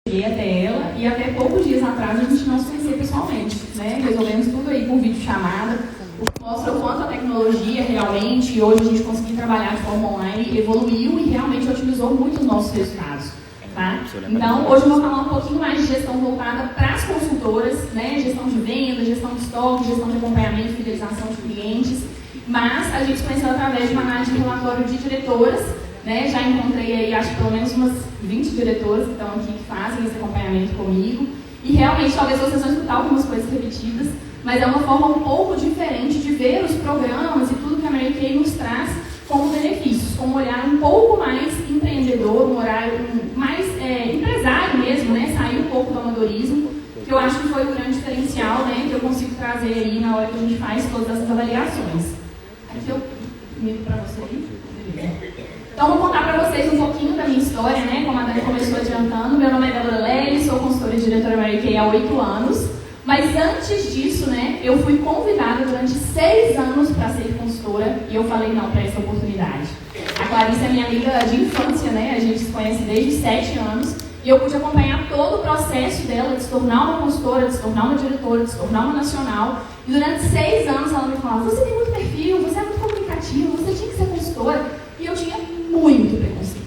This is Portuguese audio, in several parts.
cheguei até ela e até poucos dias atrás a gente não se conhecia pessoalmente, né? Resolvemos tudo aí por videochamada, o que mostra o quanto a tecnologia realmente, hoje a gente conseguir trabalhar de forma online, evoluiu e realmente otimizou muito os nossos resultados. Tá? Então, hoje eu vou falar um pouquinho mais de gestão voltada para as consultoras, né? Gestão de venda, gestão de estoque, gestão de acompanhamento, fidelização de clientes, mas a gente se conheceu através de uma análise de relatório de diretoras, né? Já encontrei aí, acho que pelo menos umas 20 diretoras que estão aqui, que fazem esse acompanhamento comigo, e realmente, talvez vocês vão escutar algumas coisas repetidas, mas é uma forma um pouco diferente de ver os programas e tudo que a Mary Kay nos traz como benefícios, com um olhar um pouco mais empreendedor, um horário mais empresário mesmo, né? Sair um pouco do amadorismo, que eu acho que foi o grande diferencial, né? Que eu consigo trazer aí na hora que a gente faz todas essas avaliações. Aqui eu miro para você aí. Então, vou contar para vocês um pouquinho da minha história, né? Como a Dani começou adiantando. Meu nome é Débora Lely, sou consultora e diretora Mary Kay há 8 anos. Mas antes disso, né, eu fui convidada durante 6 anos para ser consultora e eu falei não para essa oportunidade. A Clarice é minha amiga de infância, né? A gente se conhece desde 7 anos e eu pude acompanhar todo o processo dela de se tornar uma consultora, de se tornar uma diretora, de se tornar uma nacional. E durante 6 anos ela me falava: você tem muito perfil, você é muito comunicativo, você tinha que ser consultora. E eu tinha muito preconceito.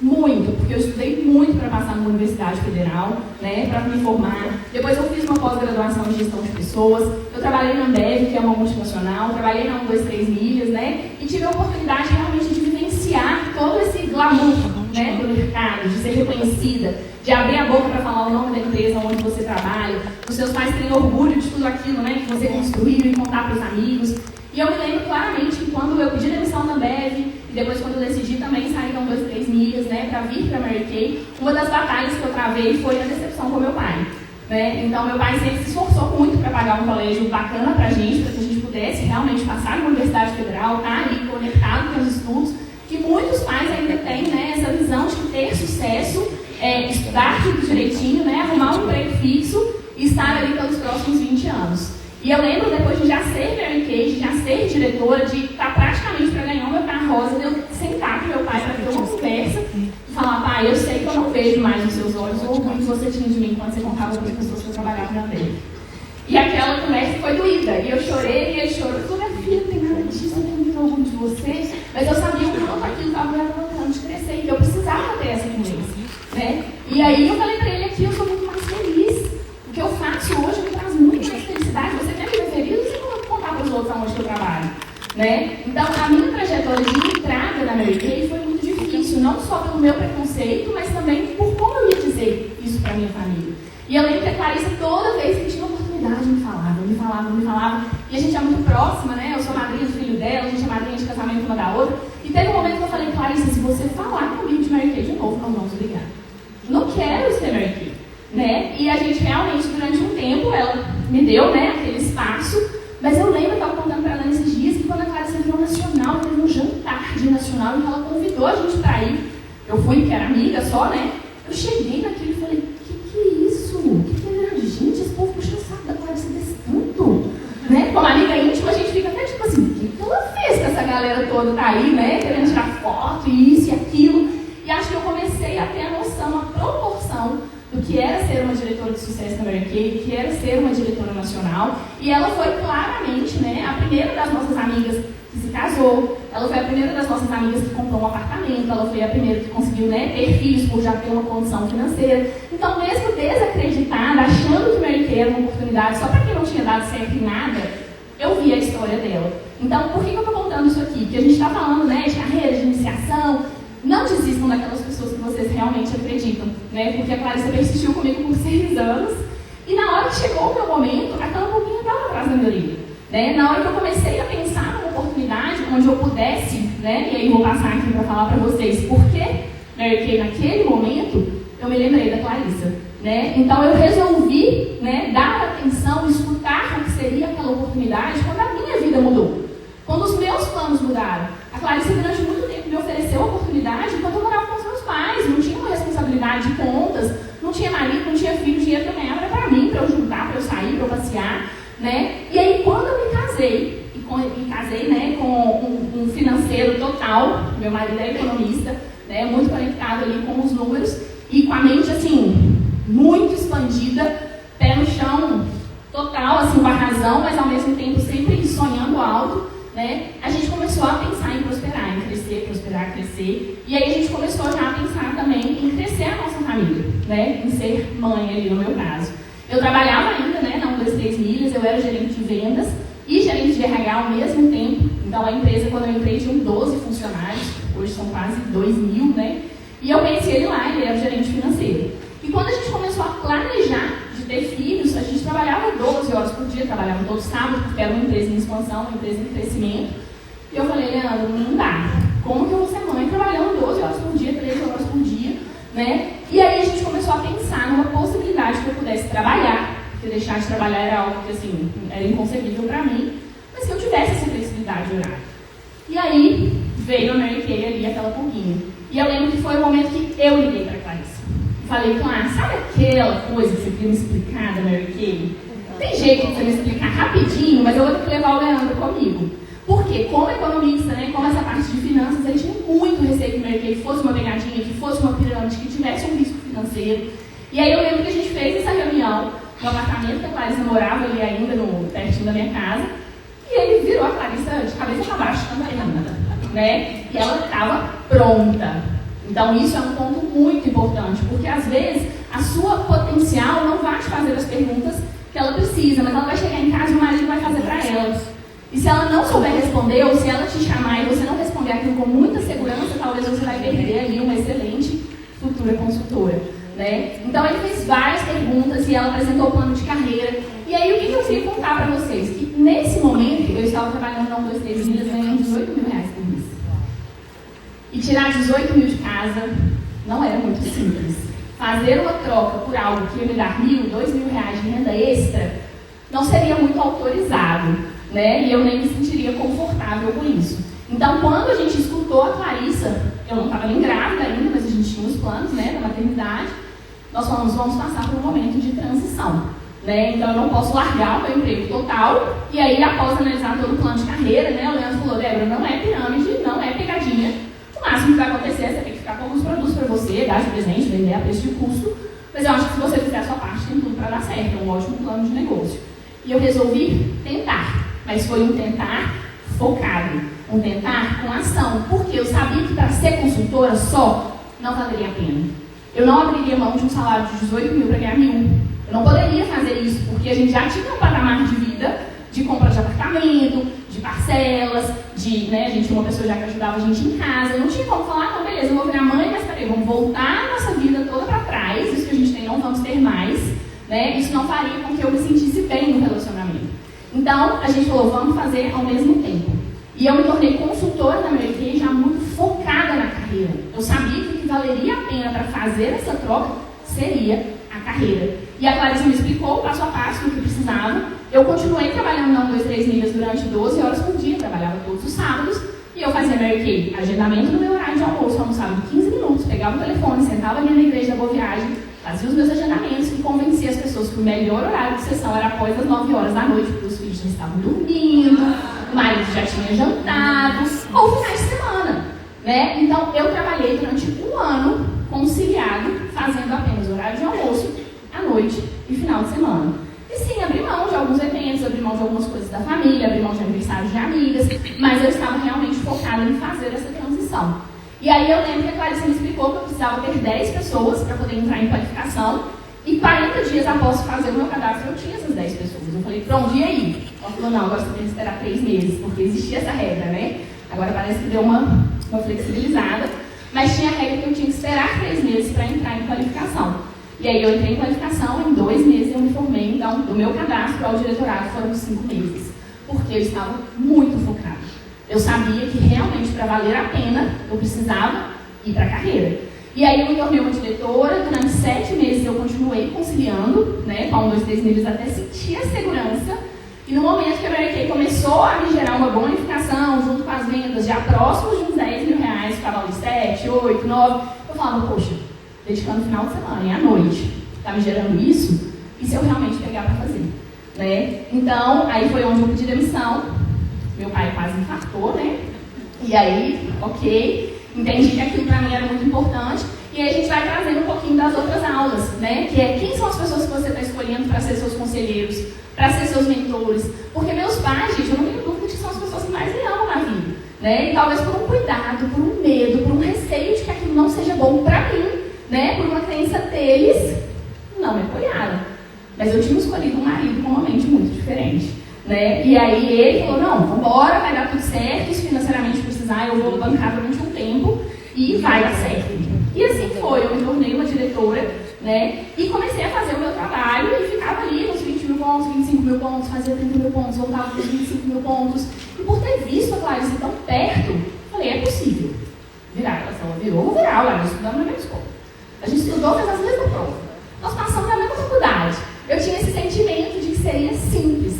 Muito, porque eu estudei muito para passar numa universidade federal, né, para me formar. Depois eu fiz uma pós-graduação em gestão de pessoas. Eu trabalhei na Ambev, que é uma multinacional, trabalhei na 1, 2, 3 milhas, né, e tive a oportunidade realmente de vivenciar todo esse glamour, né, do mercado, de ser reconhecida, de abrir a boca para falar o nome da empresa onde você trabalha, os seus pais terem orgulho de tudo aquilo, né, que você construiu e contar para os amigos. E eu me lembro claramente que quando eu pedi demissão na Ambev, e depois quando eu decidi também sair da 1, 2, 3 milhas, né, para vir para a Mary Kay, uma das batalhas que eu travei foi a decepção com meu pai. Né? Então, meu pai sempre se esforçou muito para pagar um colégio bacana para a gente pudesse realmente passar numa universidade federal, estar ali conectado com os estudos, que muitos pais ainda têm, né, essa visão de que ter sucesso é estudar tudo direitinho, né, arrumar um emprego fixo e estar ali pelos próximos 20 anos. E eu lembro, depois de já ser Mary Kay, de já ser diretora, de estar praticamente para ganhar o meu carro rosa, de eu sentar com meu pai para ter uma conversa e falar: pai, eu sei que eu não vejo mais nos seus olhos o orgulho que você tinha de mim quando você contava com as pessoas que eu trabalhava na Ambev. E aquela conversa foi doída, e eu chorei, e ele chorou. Eu falei: minha filha, não tem nada disso, eu tenho muito orgulho de você, mas eu sabia o quanto aquilo estava me levantando de crescer, e eu precisava ter essa conversa. Né? E aí eu falei para ele: aqui eu sou muito mais feliz. O que eu faço hoje me traz muito mais felicidade. Você quer me ver feliz ou você não vai contar para os outros aonde eu trabalho? Né? Então, a minha trajetória de entrada na Mary Kay foi muito difícil, não só pelo meu preconceito, mas também por como eu ia dizer isso para minha família. E eu lembro que a Clarissa, toda vez que tinha oportunidade, me falava. E a gente é muito próxima, né? Eu sou madrinha do filho dela, a gente é madrinha de casamento uma da outra. E teve um momento que eu falei: Clarissa, se você falar comigo de Mary Kay de novo, nós vamos brigar. Não quero ser Mary Kay. Né? E a gente realmente, durante um tempo, ela me deu, né, aquele espaço, mas eu lembro que eu estava contando para ela nesses dias que quando a Clarissa virou nacional, teve um jantar de nacional e ela convidou a gente para ir. Eu fui, que era amiga só, né? Eu cheguei naquilo e falei: que é isso? Que é? Gente, esse povo puxa o saco da Clarissa desse tanto. Né? Como amiga íntima, a gente fica até tipo assim: o que ela fez que essa galera toda tá aí, né? Querendo tirar foto, isso e aquilo. E acho que eu comecei a ter a noção, a proporção do que era ser uma diretora de sucesso na Mary Kay, do que era ser uma diretora nacional. E ela foi claramente, né, a primeira das nossas amigas que se casou, ela foi a primeira das nossas amigas que comprou um apartamento, ela foi a primeira que conseguiu, né, ter filhos por já ter uma condição financeira. Então, mesmo desacreditada, achando que Mary Kay era uma oportunidade só para quem não tinha dado certo em nada, eu vi a história dela. Então, por que eu estou contando isso aqui? Porque a gente está falando, né, de carreira, de iniciação. Não desistam daquelas pessoas que vocês realmente acreditam, né? Porque a Clarissa persistiu comigo por 6 anos e na hora que chegou o meu momento, aquela boquinha estava atrás da minha orelha. Né? Na hora que eu comecei a pensar numa oportunidade onde eu pudesse, né? E aí vou passar aqui para falar para vocês por que Mary Kay naquele momento, eu me lembrei da Clarissa. Né? Então eu resolvi, né, dar atenção, escutar o que seria aquela oportunidade quando a minha vida mudou. Quando os meus planos mudaram. A Clarissa durante muito tempo me ofereceu a oportunidade enquanto eu morava com os meus pais, não tinha uma responsabilidade de contas, não tinha marido, não tinha filho, o dinheiro que eu ganhava era para mim, para eu juntar, para eu sair, para eu passear. Né? E aí quando eu me casei, né, com um financeiro total, meu marido é economista, né, muito conectado ali com os números, e com a mente assim, comprometida, pé no chão, total, assim, com a razão, mas ao mesmo tempo sempre sonhando alto, né? A gente começou a pensar em prosperar, em crescer, prosperar, crescer. E aí a gente começou já a pensar também em crescer a nossa família, né? Em ser mãe ali no meu caso. Eu trabalhava ainda, né, na 1, 2, 3 milhas, eu era gerente de vendas e gerente de RH ao mesmo tempo. Então a empresa, quando eu entrei, tinha 12 funcionários, hoje são quase 2.000, né? E eu conheci ele lá, ele era gerente financeiro. E quando a gente começou a planejar de ter filhos, a gente trabalhava 12 horas por dia, trabalhava todo sábado, porque era uma empresa em expansão, uma empresa em crescimento. E eu falei, Leandro, não dá. Como que eu vou ser mãe trabalhando 12 horas por dia, 13 horas por dia, né? E aí a gente começou a pensar numa possibilidade que eu pudesse trabalhar, porque deixar de trabalhar era algo que, assim, era inconcebível para mim, mas que eu tivesse essa flexibilidade de horário. E aí veio a Mary Kay ali, aquela pulguinha. E eu lembro que foi o momento que eu liguei para a Clarissa. Falei, Clarissa, sabe aquela coisa que você queria me explicar da Mary Kay? Tem jeito de você me explicar rapidinho, mas eu vou ter que levar o Leandro comigo. Porque, como economista, né, como essa parte de finanças, a gente tem muito receio que Mary Kay fosse uma pegadinha, que fosse uma pirâmide, que tivesse um risco financeiro. E aí eu lembro que a gente fez essa reunião no apartamento que a Clarissa morava ali ainda, pertinho da minha casa, e ele virou a Clarissa de cabeça para baixo, né? E ela estava pronta. Então isso é um ponto muito importante, porque às vezes a sua potencial não vai te fazer as perguntas que ela precisa, mas ela vai chegar em casa e o marido vai fazer para ela. E se ela não souber responder, ou se ela te chamar e você não responder aquilo com muita segurança, talvez você vai perder ali uma excelente futura consultora, né? Então ele fez várias perguntas e ela apresentou o plano de carreira. E aí o que eu queria contar para vocês? Que nesse momento eu estava trabalhando na 1, 2, 3 milhas ganhando 18 mil reais por mês. E tirar 18 mil de casa não era muito simples. Fazer uma troca por algo que ia me dar 1.000, 2.000 reais de renda extra não seria muito autorizado, né? E eu nem me sentiria confortável com isso. Então, quando a gente escutou a Clarissa, eu não estava nem grávida ainda, mas a gente tinha os planos, né, da maternidade, nós falamos, vamos passar por um momento de transição, né? Então, eu não posso largar o meu emprego total, e aí, após analisar todo o plano de carreira, né, o Leandro falou, Débora, não é pirâmide, não é pegadinha. O máximo que vai acontecer é você ter que ficar com alguns produtos para você, dar de presente, vender a preço de custo, mas eu acho que se você fizer a sua parte, tem tudo para dar certo, é um ótimo plano de negócio. E eu resolvi tentar, mas foi um tentar focado, um tentar com ação, porque eu sabia que para ser consultora só não valeria a pena. Eu não abriria mão de um salário de 18 mil para ganhar 1.000. Eu não poderia fazer isso, porque a gente já tinha um patamar de vida de compra de apartamento, de parcelas, né, a gente tinha uma pessoa já que ajudava a gente em casa. Eu não tinha como falar, não, beleza, eu vou virar mãe, mas peraí, vamos voltar a nossa vida toda para trás, isso que a gente tem não vamos ter mais, né? Isso não faria com que eu me sentisse bem no relacionamento. Então, a gente falou, vamos fazer ao mesmo tempo. E eu me tornei consultora da Mary Kay já muito focada na carreira. Eu sabia que o que valeria a pena para fazer essa troca seria a carreira. E a Clarissa me explicou passo a passo do que precisava. Eu continuei trabalhando na 1, 2, 3 milhas durante 12 horas por dia, trabalhava todos os sábados, e eu fazia Mary Kay, agendamento no meu horário de almoço, almoçava em 15 minutos, pegava o telefone, sentava ali na igreja da Boa Viagem, fazia os meus agendamentos e convencia as pessoas que o melhor horário de sessão era após as 9 horas da noite, porque os filhos já estavam dormindo, o marido já tinha jantado, ou finais de semana, né? Então, eu trabalhei durante um ano conciliado, fazendo apenas horário de almoço, à noite e final de semana. E sim, abri mão de alguns eventos, abri mão de algumas coisas da família, abri mão de aniversários de amigas, mas eu estava realmente focada em fazer essa transição. E aí eu lembro que a Clarissa me explicou que eu precisava ter 10 pessoas para poder entrar em qualificação, e 40 dias após fazer o meu cadastro, eu tinha essas 10 pessoas. Eu falei, pronto, e aí? Ela falou, não, agora você tem que esperar 3 meses, porque existia essa regra, né? Agora parece que deu uma flexibilizada, mas tinha a regra que eu tinha que esperar 3 meses para entrar em qualificação. E aí eu entrei em qualificação, em 2 meses eu me formei, então do meu cadastro ao diretorado foram 5 meses, porque eu estava muito focada. Eu sabia que realmente para valer a pena eu precisava ir para a carreira. E aí eu me tornei uma diretora, durante 7 meses eu continuei conciliando, né, com 1, 2, 3 milhas até sentir a segurança. E no momento que a Mary Kay começou a me gerar uma bonificação, junto com as vendas já próximos de uns 10 mil reais, ficava ali 7, 8, 9, eu falava, poxa, dedicando o final de semana e à noite, está me gerando isso, e se eu realmente pegar para fazer, né? Então, aí foi onde eu pedi demissão, meu pai quase infartou, né? E aí, ok, entendi que aquilo para mim era muito importante, e aí a gente vai trazendo um pouquinho das outras aulas, né? Que é quem são as pessoas que você está escolhendo meus mentores. Porque meus pais, gente, eu não tenho dúvida de que são as pessoas que mais me amam na vida. Né? E talvez por um cuidado, por um medo, por um receio de que aquilo não seja bom para mim, né? Por uma crença deles, não me apoiaram. Mas eu tinha escolhido um marido com uma mente muito diferente. Né? E aí ele falou, não, vambora, vai dar tudo certo, se financeiramente precisar, eu vou bancar durante um tempo e vai dar certo. E assim foi, eu me tornei uma diretora, né? E comecei a fazer o meu trabalho e ficava ali nos 20 mil pontos, 25 mil pontos, fazia 30 mil pontos, voltava para os 25 mil pontos. E por ter visto a Clarice tão perto, falei, é possível. Virar, ela virou, vou virar, lá, nós estudamos na mesma escola. A gente estudou, fez as mesmas provas. Nós passamos na mesma faculdade. Eu tinha esse sentimento de que seria simples.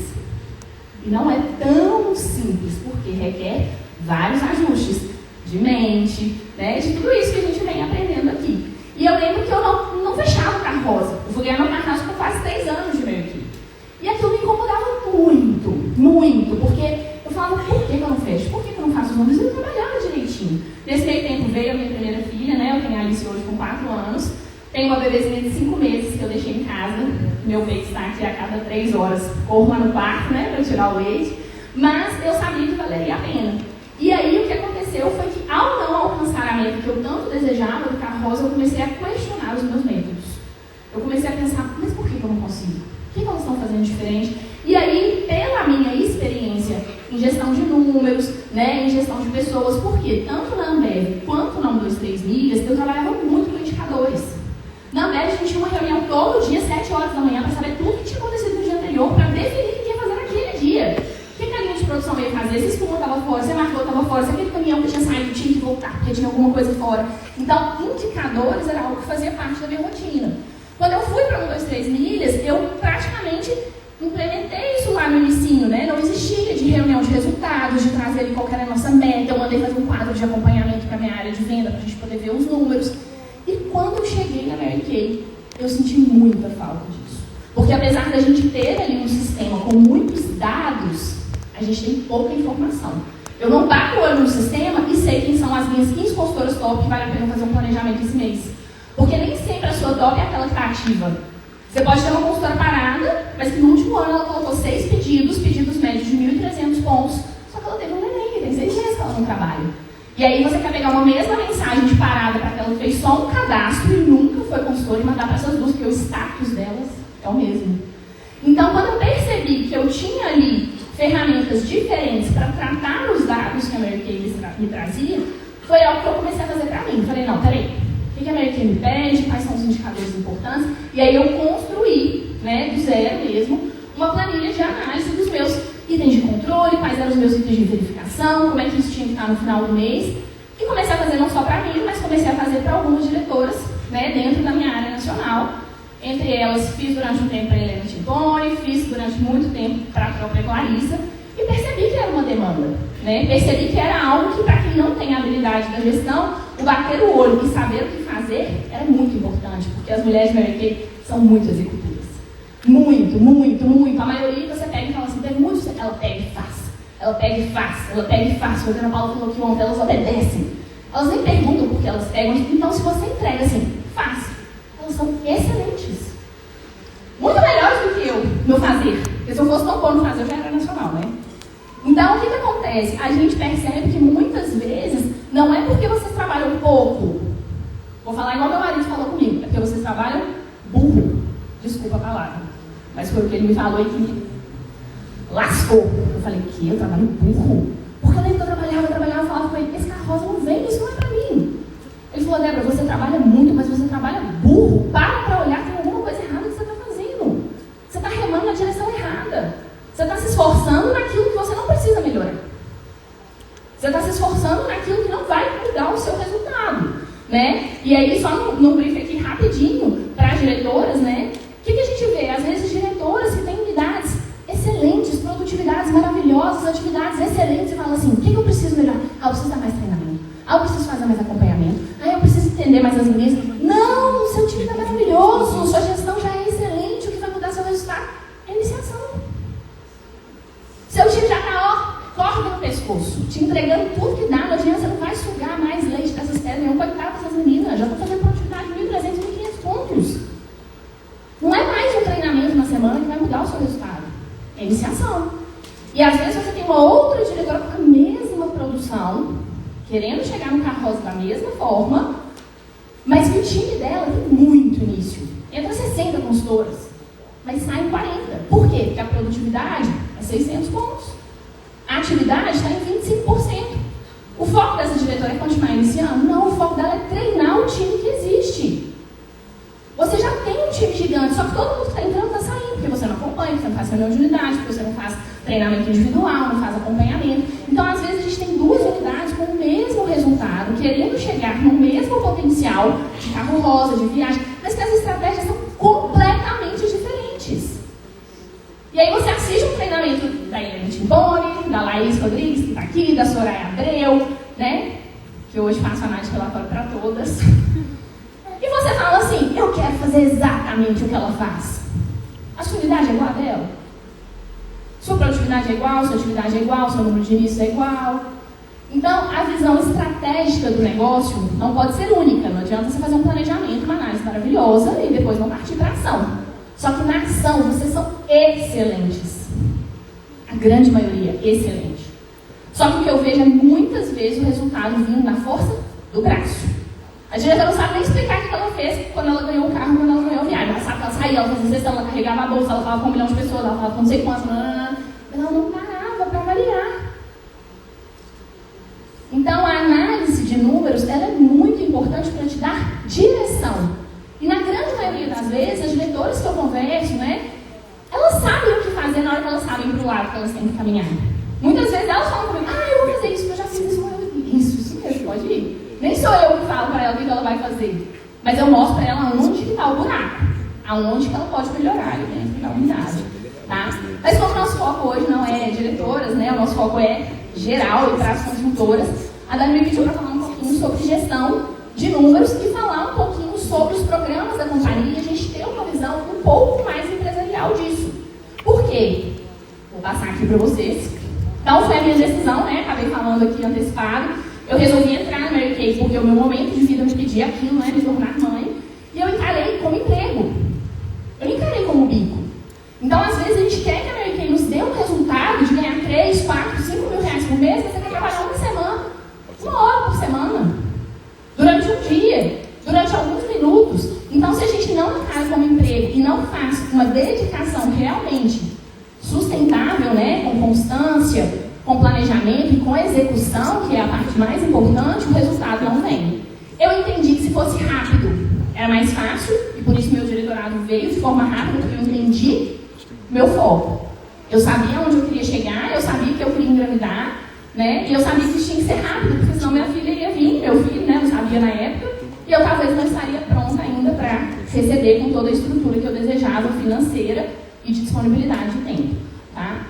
E não é tão simples, porque requer vários ajustes de mente, né, de tudo isso que a gente vem aprendendo aqui. E eu lembro que eu não fechava o carro-rosa. Eu fui ganhar meu carro-rosa por quase 3 anos de meio aqui. E aquilo me incomodava muito, muito, porque eu falava, por que eu não fecho? Por que eu não faço os números? Eu trabalhava direitinho. Nesse meio tempo veio a minha primeira filha, né, eu tenho a Alice hoje com 4 anos. Tenho uma bebezinha de 5 meses que eu deixei em casa. Meu peito está aqui a cada 3 horas. Corro lá no quarto, né, para tirar o leite. Mas eu sabia que valeria a pena. E aí o que aconteceu foi que, ao não alcançar a meta que eu tanto desejava do carro-rosa, eu comecei a questionar os meus métodos. Eu comecei a pensar, mas por que eu não consigo? O que elas estão fazendo diferente? E aí, pela minha experiência em gestão de números, né, em gestão de pessoas, porque tanto na Ambev quanto na 123 Milhas, eu trabalhava muito com indicadores. Na Ambev, a gente tinha uma reunião todo dia, 7 horas da manhã, para saber tudo o que tinha acontecido no dia anterior, para definir o que ia fazer naquele dia. O que a linha de produção ia fazer? Se a espuma estava fora, se a marca estava fora, se aquele caminhão que tinha saído tinha que voltar, porque tinha alguma coisa fora. Então, indicadores era algo que fazia parte da minha rotina. Quando eu fui para 123 Milhas, eu praticamente implementei isso lá no inicinho, né? Não existia de reunião de resultados, de trazer ali qual era a nossa meta. Eu mandei fazer um quadro de acompanhamento para a minha área de venda, para a gente poder ver os números. E quando eu cheguei na Mary Kay, eu senti muita falta disso. Porque apesar da gente ter ali um sistema com muitos dados, a gente tem pouca informação. Eu não bato o olho no sistema e sei quem são as minhas 15 consultoras top que vale a pena fazer um planejamento esse mês. Porque nem sempre a sua top é aquela que está ativa. Você pode ter uma consultora parada, mas que no último ano ela colocou 6 pedidos médios de 1.300 pontos, só que ela teve um neném, que tem 6 meses que ela não trabalha. E aí você quer pegar uma mesma mensagem de parada para aquela que fez só um cadastro e nunca foi consultora e mandar para essas duas, porque o status delas é o mesmo. Então, quando eu percebi que eu tinha ali ferramentas diferentes para tratar os dados que a Mary Kay me trazia, foi algo que eu comecei a fazer para mim. Falei, não, peraí, o que a Mary Kay me pede, quais são os indicadores importantes? E aí eu construí, né, do zero mesmo, uma planilha de análise dos meus itens de controle, quais eram os meus itens de verificação, como é que isso tinha que estar no final do mês. E comecei a fazer não só para mim, mas comecei a fazer para algumas diretoras, né, dentro da minha área nacional. Entre elas, fiz durante um tempo para a Helena Tintoni, fiz durante muito tempo para a própria Clarissa, e percebi que era uma demanda. Né? Percebi que era algo que, para quem não tem a habilidade da gestão, o bater o olho e saber o que fazer era muito importante, porque as mulheres de Mary Kay são muito executivas. Muito, muito, muito. A maioria você pega e fala assim, tem muitos, ela pega e faz. Ela pega e faz, ela pega e faz. A Ana Paula falou que ontem elas obedecem. Elas nem perguntam por que elas pegam. Então, se você entrega assim, faz. Elas são excelentes. Muito melhores do que eu no fazer. Porque se eu fosse tão bom no fazer, eu já era nacional, né? Então, o que acontece? A gente percebe que muitas vezes não é porque vocês trabalham pouco. Vou falar igual meu marido falou comigo. É porque vocês trabalham burro. Desculpa a palavra. Mas foi o que ele me falou e que me lascou. Eu falei, que eu trabalho burro? Porque eu lembro que eu trabalhava e falava com ele, esse carro rosa não vem, isso não é pra mim. Ele falou, Débora, você trabalha muito, mas você trabalha burro. Para olhar, tem alguma coisa errada que você está fazendo. Você está remando na direção errada. Você está se esforçando naquilo que você não precisa melhorar. Você está se esforçando naquilo que não vai mudar o seu resultado. Né? E aí, só num brief aqui rapidinho, para as diretoras, né? O que a gente vê? Às vezes, diretoras que têm unidades excelentes, produtividades maravilhosas, atividades excelentes, e falam assim, o que eu preciso melhorar? Eu preciso dar mais treinamento. Eu preciso fazer mais acompanhamento. Eu preciso entender mais as meninas. Não, seu time está maravilhoso, sua gestão já é excelente, o que vai mudar seu resultado é iniciação. Seu time já está, corda no pescoço, te entregando tudo que dá, não adianta, você não vai sugar mais leite dessas pedras, não, coitado dessas meninas, já estão fazendo produtividade de 1.300, 1.500 pontos. Não é mais um treinamento na semana que vai mudar o seu resultado. É iniciação. E às vezes você tem uma outra diretora com a mesma produção, querendo chegar no carro-rosa da mesma forma, mas que o time dela tem muito início. Entra 60 consultoras, mas saem 40. Por quê? Porque a produtividade é 600 pontos. A atividade está em 25%. O foco dessa diretora é continuar iniciando? Não, o foco dela é treinar o time que existe. Você já tem um time gigante, só que todo mundo que está entrando está saindo, porque você não acompanha, porque você não faz reunião de unidade, porque você não faz treinamento individual, não faz acompanhamento. Então, às vezes, a gente tem duas unidades com o mesmo resultado, querendo chegar no mesmo potencial de carro rosa, de viagem, mas que as estratégias são completamente diferentes. E aí você assiste um treinamento da Helena Timboni, da Laís Rodrigues, que está aqui, da Soraya Abreu, né? Que hoje faço análise de relatório para todas. E você fala assim, eu quero fazer exatamente o que ela faz. A sua unidade é igual a dela? Sua produtividade é igual, sua atividade é igual, seu número de início é igual. Então, a visão estratégica do negócio não pode ser única. Não adianta você fazer um planejamento, uma análise maravilhosa e depois não partir para a ação. Só que na ação, vocês são excelentes. A grande maioria, excelente. Só que o que eu vejo é muitas vezes o resultado vindo na força do braço. A diretora não sabe nem explicar o que ela fez quando ela ganhou o carro, quando ela ganhou a viagem. Ela sabe que ela saía, ela fazia sessão, ela carregava a bolsa, ela falava com 1 milhão de pessoas, ela falava com não sei quantas, mas ela não parava para avaliar. Então, a análise de números ela é muito importante para te dar direção. E na grande maioria das vezes, as diretoras que eu converso, né, elas sabem o que fazer na hora que elas sabem para o lado que elas têm que caminhar. Muitas vezes elas falam comigo, eu vou fazer isso, porque eu já fiz isso. Isso mesmo, pode ir. Nem sou eu que falo para ela o que ela vai fazer. Mas eu mostro para ela onde está o buraco. Aonde que ela pode melhorar ali dentro da unidade. Tá? Mas como o nosso foco hoje não é diretoras, né? O nosso foco é geral e para as consultoras, a Dani me pediu para falar um pouquinho sobre gestão de números e falar um pouquinho sobre os programas da companhia e a gente ter uma visão um pouco mais empresarial disso. Por quê? Vou passar aqui para vocês. Então foi a minha decisão, né? Acabei falando aqui antecipado. Eu resolvi entrar na Mary Kay porque o meu momento de vida me pedia aquilo, né? Me tornar mãe. E eu encarei como emprego. Eu não encarei como bico. Então, às vezes, a gente quer que a Mary Kay nos dê um resultado de ganhar 3, 4, 5 mil reais por mês, mas você quer trabalhar uma semana, 1 hora por semana, durante um dia, durante alguns minutos. Então, se a gente não encara como emprego e não faz uma dedicação realmente sustentável, né? Com constância, com planejamento e com execução, que é a parte mais importante, o resultado não vem. Eu entendi que se fosse rápido, era mais fácil, e por isso meu diretorado veio de forma rápida, porque eu entendi meu foco. Eu sabia onde eu queria chegar, eu sabia que eu queria engravidar, né? E eu sabia que isso tinha que ser rápido, porque senão minha filha ia vir, meu filho, né? Eu sabia na época, e eu talvez não estaria pronta ainda para receber com toda a estrutura que eu desejava, financeira e de disponibilidade de tempo, tá?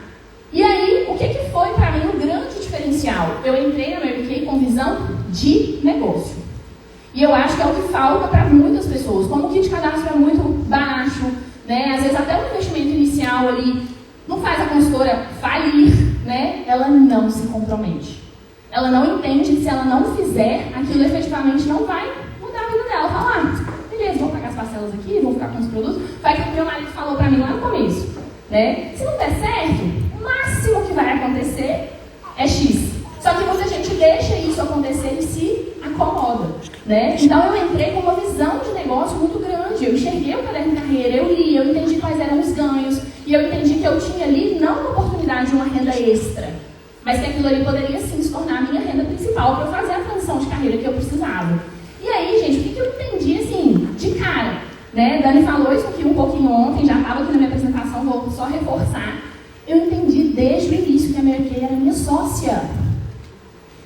E aí, o que foi para mim um grande diferencial? Eu entrei na Mary Kay com visão de negócio. E eu acho que é o que falta para muitas pessoas. Como o kit de cadastro é muito baixo, né? Às vezes até o investimento inicial ali não faz a consultora falir, né? Ela não se compromete. Ela não entende que se ela não fizer, aquilo efetivamente não vai mudar a vida dela. Fala, beleza, vou pagar as parcelas aqui, vou ficar com os produtos. Foi aquilo que meu marido falou para mim lá no começo, né? Se não der certo, o máximo que vai acontecer é X. Só que muita gente deixa isso acontecer e se acomoda, né? Então eu entrei com uma visão de negócio muito grande. Eu enxerguei o caderno de carreira, eu li, eu entendi quais eram os ganhos e eu entendi que eu tinha ali não uma oportunidade de uma renda extra, mas que aquilo ali poderia sim se tornar a minha renda principal para eu fazer a transição de carreira que eu precisava. E aí, gente, o que eu entendi assim, de cara? Né? Dani falou isso aqui um pouquinho ontem, já estava aqui na minha apresentação, vou só reforçar. Eu entendi desde o início que a Mary Kay era minha sócia.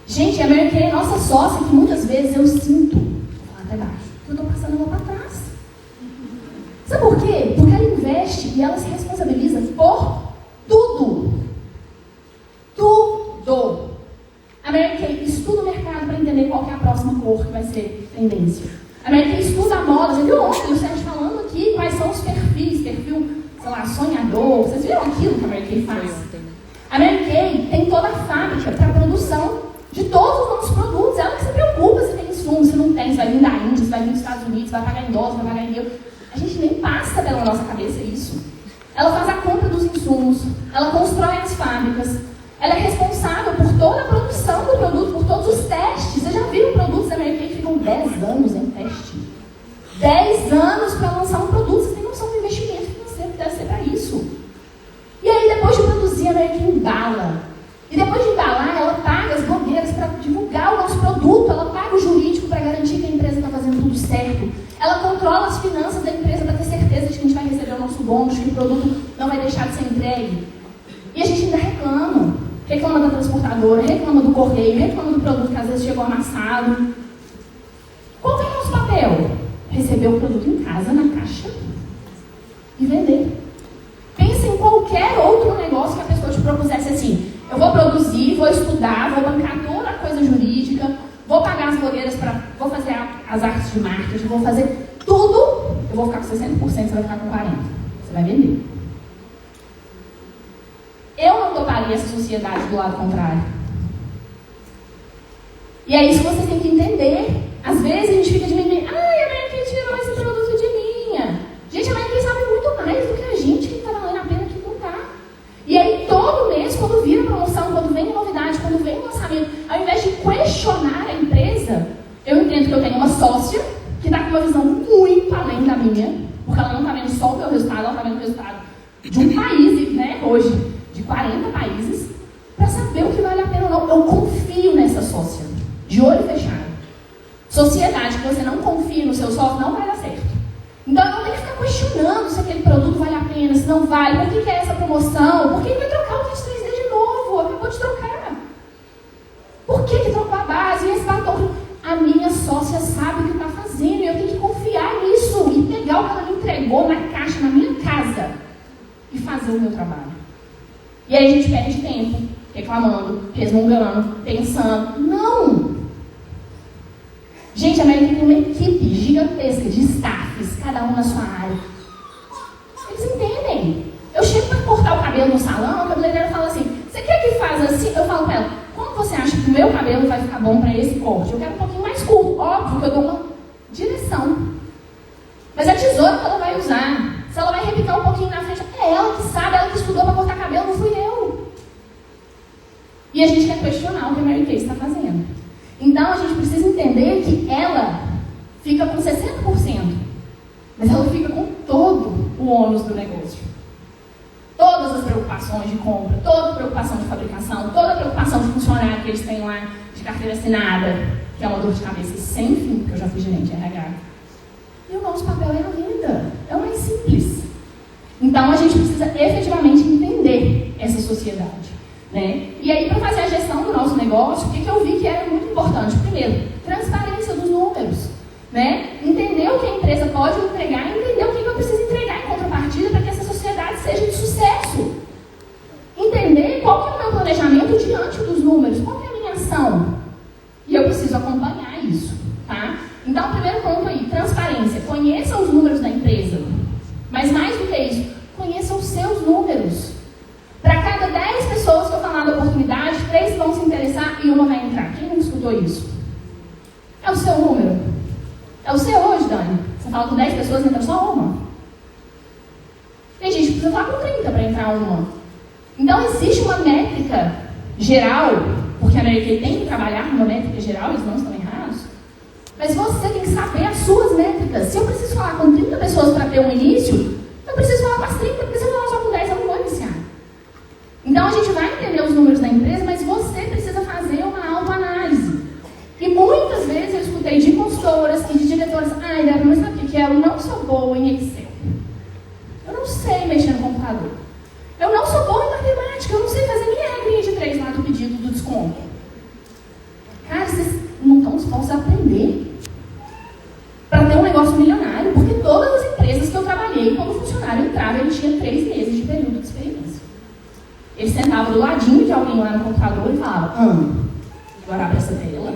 Gente, a Mary Kay é nossa sócia, que muitas vezes eu sinto, vou falar até baixo, que eu estou passando ela para trás. Sabe por quê? Porque ela investe e ela se responsabiliza por tudo. Tudo. A Mary Kay estuda o mercado para entender qual que é a próxima cor que vai ser tendência. A Mary Kay estuda a moda, já viu ontem o Sérgio falando aqui quais são os perfis, perfil, sei lá, sonhador. Vocês viram aquilo que a Mary Kay faz? A Mary Kay tem toda a fábrica para a produção de todos os nossos produtos. Ela que se preocupa se tem insumo, se não tem, se vai vir da Índia, se vai vir dos Estados Unidos, se vai pagar em dólar, se vai pagar em euro. A gente nem passa pela nossa cabeça isso. ela faz a compra dos insumos, ela constrói as fábricas, ela é responsável por toda a produção do produto, por todos os testes. Vocês já viram produtos da Mary Kay que ficam 10 anos em teste? 10 anos para lançar um produto. Vocês têm noção do investimento financeiro que deve ser para isso? E aí, depois de produzir, a Mary Kay embala. E depois de embalar, ela paga as blogueiras para divulgar o nosso produto, ela paga o jurídico para garantir que a empresa está fazendo tudo certo. Ela controla as finanças da empresa para ter certeza de que a gente vai receber o nosso bônus, que o produto não vai deixar de ser entregue. E a gente ainda reclama. Reclama da transportadora, reclama do correio, reclama do produto que às vezes chegou amassado. Qual que é o nosso papel? Receber o produto em casa, na caixa, e vender. Pensa em qualquer outro negócio que a pessoa te propusesse assim: eu vou produzir, vou estudar, vou bancar toda a coisa jurídica, vou pagar as blogueiras, vou fazer as artes de marketing, vou fazer tudo, eu vou ficar com 60%, você vai ficar com 40%. Você vai vender. Eu não toparia essa sociedade do lado contrário. E é isso que vocês têm que entender. Às vezes a gente fica de mimimi. Ai, a Mary Kay tirou esse produto de linha. Gente, a Mary Kay sabe muito mais do que a gente, que está valendo a pena que não está. E aí, todo mês, quando vira promoção, quando vem novidade, quando vem lançamento, ao invés de questionar a empresa, eu entendo que eu tenho uma sócia que está com uma visão muito além da minha, porque ela não está vendo só o meu resultado, ela está vendo o resultado de um país, né, hoje, de 40 países, para saber o que vale a pena ou não. Eu confio nessa sócia, de olho fechado. Sociedade que você não confia no seu sócio não vai dar certo. Então eu não tenho que ficar questionando se aquele produto vale a pena, se não vale, por que é essa promoção, por que vai trocar o kit 3D de novo, acabou de trocar. Por que trocou a base, e esse batom? A minha sócia sabe o que está fazendo e eu tenho que confiar nisso e pegar o que ela me entregou na caixa, na minha casa, e fazer o meu trabalho. E aí a gente perde tempo reclamando, resmungando, pensando. Não! Gente, a Mary Kay tem uma equipe gigantesca de staffs, cada um na sua área. Eles entendem. Eu chego para cortar o cabelo no salão, a cabeleireira fala assim: você quer que faça assim? Eu falo para ela: como você acha que o meu cabelo vai ficar bom para esse corte? Eu quero um pouquinho mais curto. Óbvio que eu dou uma direção. Mas a tesoura que ela vai usar, se ela vai repicar um pouquinho na frente, é ela que sabe, ela que estudou para cortar cabelo, não fui eu. E a gente quer questionar o que a Mary Kay está fazendo. Então a gente precisa entender que ela fica com 60%, mas ela fica com todo o ônus do negócio. Todas as preocupações de compra, toda a preocupação de fabricação, toda a preocupação de funcionário que eles têm lá, de carteira assinada, que é uma dor de cabeça sem fim, porque eu já fui gerente de RH. E o nosso papel é a venda, é o mais simples. Então a gente precisa efetivamente entender essa sociedade. Né? E aí, para fazer a gestão do nosso negócio, o que eu vi que era muito importante? Primeiro, transparência dos números. Né? Entender o que a empresa pode entregar e entender o que eu preciso entregar em contrapartida para que essa sociedade seja de sucesso. Entender qual que é o meu planejamento diante dos números, qual que é a minha ação. E eu preciso acompanhar isso. Tá? Então, o primeiro ponto aí, transparência. Conheça os números da empresa. Mas mais do que isso, conheça os seus números. Para cada 10 pessoas que eu falar da oportunidade, 3 vão se interessar e uma vai entrar. Quem não escutou isso? É o seu número. É o seu hoje, Dani. Você fala com 10 pessoas, entra só uma. Tem gente que precisa falar com 30 para entrar uma. Então, existe uma métrica geral, porque a Mary Kay tem que trabalhar com uma métrica geral, eles não estão errados. Mas você tem que saber as suas métricas. Se eu preciso falar com 30 pessoas para ter um início, eu preciso falar com as 30, porque se eu falar só com 10, eu não vou iniciar. Então, a gente vai entender os números da empresa, mas você precisa fazer uma autoanálise. E muitas vezes eu escutei de consultoras e de diretoras: ai, Débora, mas sabe o que é? Eu não sou boa em Excel. Eu não sei mexer no computador. Eu não sou boa em matemática. Eu não sei fazer minha regrinha de 3 lá do pedido do desconto. Cara, vocês não estão dispostos a aprender para ter um negócio milionário, porque todas as empresas que eu trabalhei, quando o funcionário entrava, ele tinha 3 meses de período de experiência. Ele sentava do ladinho de alguém lá no computador e falava: agora abre essa tela,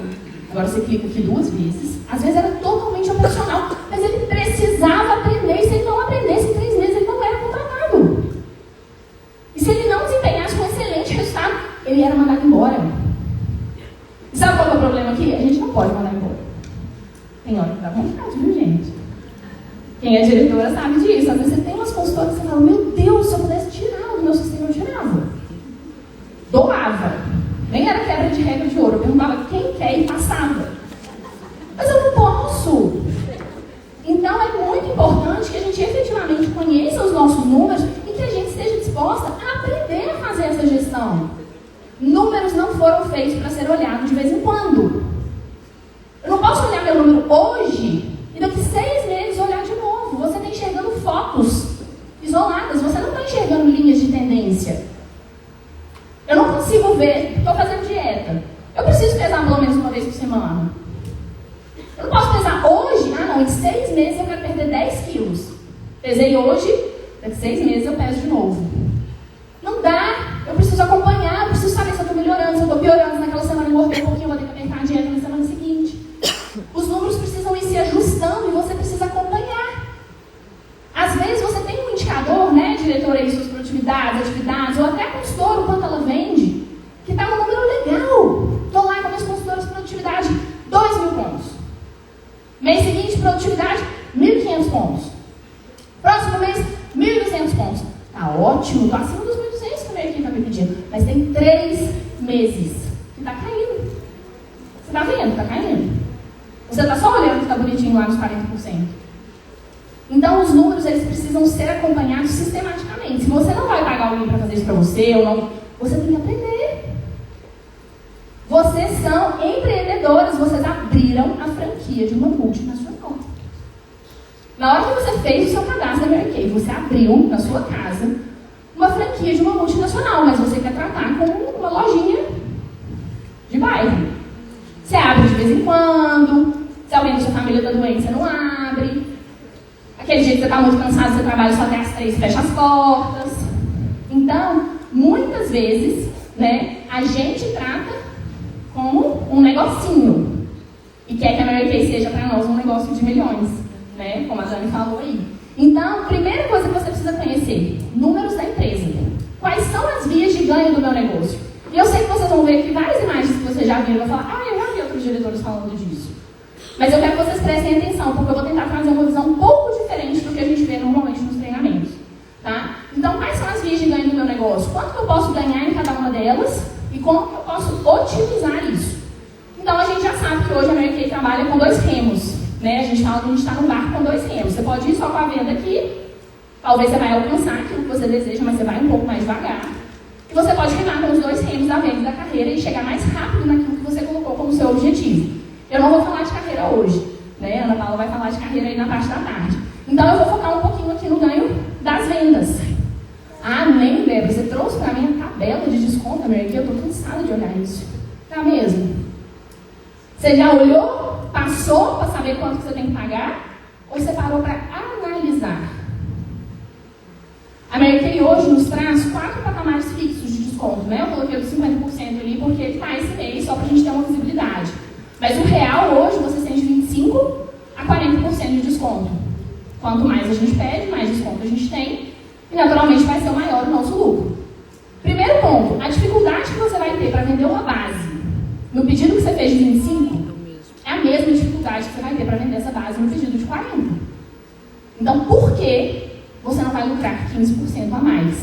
agora você clica aqui 2 vezes. Às vezes era totalmente operacional, mas ele precisava aprender, e se ele não aprendesse em 3 meses, ele não era contratado. E se ele não desempenhasse com um excelente resultado, ele era mandado embora. E sabe qual é o problema aqui? A gente não pode mandar embora. Tem hora que dá vontade, viu, gente? Quem é diretora sabe disso. Às vezes você tem umas consultoras que você fala: meu Deus, fotos isoladas, você não está enxergando linhas de tendência. Eu não consigo ver, estou fazendo dieta. Eu preciso pesar pelo menos uma vez por semana. Eu não posso pesar hoje, em 6 meses eu quero perder 10 quilos. Pesei hoje, daqui 6 meses eu peso de novo. Não dá, eu preciso acompanhar, eu preciso saber se eu estou melhorando, se eu estou piorando. Naquela semana eu engordei um pouquinho, eu vou ter que apertar a dieta na semana seguinte. Os números precisam ir se ajustando e você precisa acompanhar. Às vezes você tem um indicador, né, diretor aí, suas produtividades, atividades, ou até a consultora, o quanto ela vende, que está um número legal. Estou lá com as consultoras de produtividade, 2.000 pontos. Mês seguinte, produtividade, 1.500 pontos. Próximo mês, 1.200 pontos. Tá ótimo, estou acima dos 1.200 que o meio aqui está me pedindo. Mas tem 3 meses que está caindo. Você está vendo? Está caindo. Você está só olhando que está bonitinho lá nos 40%. Então, os números, eles precisam ser acompanhados sistematicamente. Se você não vai pagar alguém para fazer isso para você, ou não, você tem que aprender. Vocês são empreendedores, vocês abriram a franquia de uma multinacional. Na hora que você fez o seu cadastro da Mary Kay, você abriu na sua casa uma franquia de uma multinacional, mas você quer tratar como uma lojinha de bairro. Você abre de vez em quando, se alguém da sua família está doente, você não abre. Aquele dia que você está muito cansado, você trabalha só até às 3, fecha as portas. Então, muitas vezes, né, a gente trata como um negocinho. E quer que a Mary Kay seja para nós um negócio de milhões, né, como a Dani falou aí. Então, primeira coisa que você precisa conhecer, números da empresa. Quais são as vias de ganho do meu negócio? E eu sei que vocês vão ver aqui várias imagens que vocês já viram e vão falar, eu já vi outros diretores falando disso. Mas eu quero que vocês prestem atenção, porque eu vou tentar trazer uma visão um pouco diferente do que a gente vê normalmente nos treinamentos. Tá? Então, quais são as vias de ganho do meu negócio? Quanto que eu posso ganhar em cada uma delas e como que eu posso otimizar isso? Então, a gente já sabe que hoje a Mary Kay trabalha com 2 remos. Né? A gente fala que a gente está num barco com 2 remos. Você pode ir só com a venda aqui, talvez você vai alcançar aquilo que você deseja, mas você vai um pouco mais devagar. E você pode remar com os 2 remos da venda e da carreira e chegar mais rápido naquilo que você colocou como seu objetivo. Eu não vou falar de carreira hoje, né? A Ana Paula vai falar de carreira aí na parte da tarde. Então eu vou focar um pouquinho aqui no ganho das vendas. Nem, Débora, você trouxe para mim a tabela de desconto, Mary Kay, eu estou cansada de olhar isso. Tá mesmo? Você já olhou, passou para saber quanto você tem que pagar? Ou você parou para analisar? A Mary Kay hoje nos traz 4 patamares fixos de desconto, né? Eu coloquei os 50% ali porque ele está esse mês só para a gente ter uma visibilidade. Mas o real hoje você tem de 25% a 40% de desconto. Quanto mais a gente pede, mais desconto a gente tem. E naturalmente vai ser maior o nosso lucro. Primeiro ponto, a dificuldade que você vai ter para vender uma base no pedido que você fez de 25 é a mesma dificuldade que você vai ter para vender essa base no pedido de 40. Então, por que você não vai lucrar 15% a mais?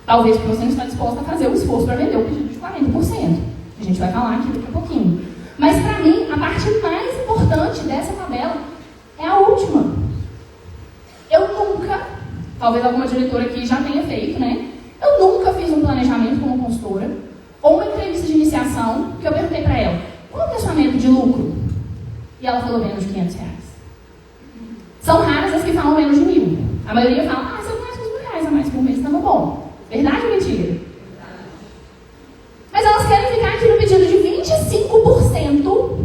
Talvez porque você não está disposto a fazer o esforço para vender o pedido de 40%. A gente vai falar aqui daqui a pouquinho. Mas, para mim, a parte mais importante dessa tabela é a última. Eu nunca, talvez alguma diretora aqui já tenha feito, né? Eu nunca fiz um planejamento como consultora ou uma entrevista de iniciação que eu perguntei para ela, qual é a sua meta de lucro? E ela falou menos de R$500. São raras as que falam menos de 1.000. A maioria fala, se eu ganhasse uns R$1.000 a mais por mês, estava bom. Verdade ou mentira? Mas elas querem ficar aqui no pedido de 25%.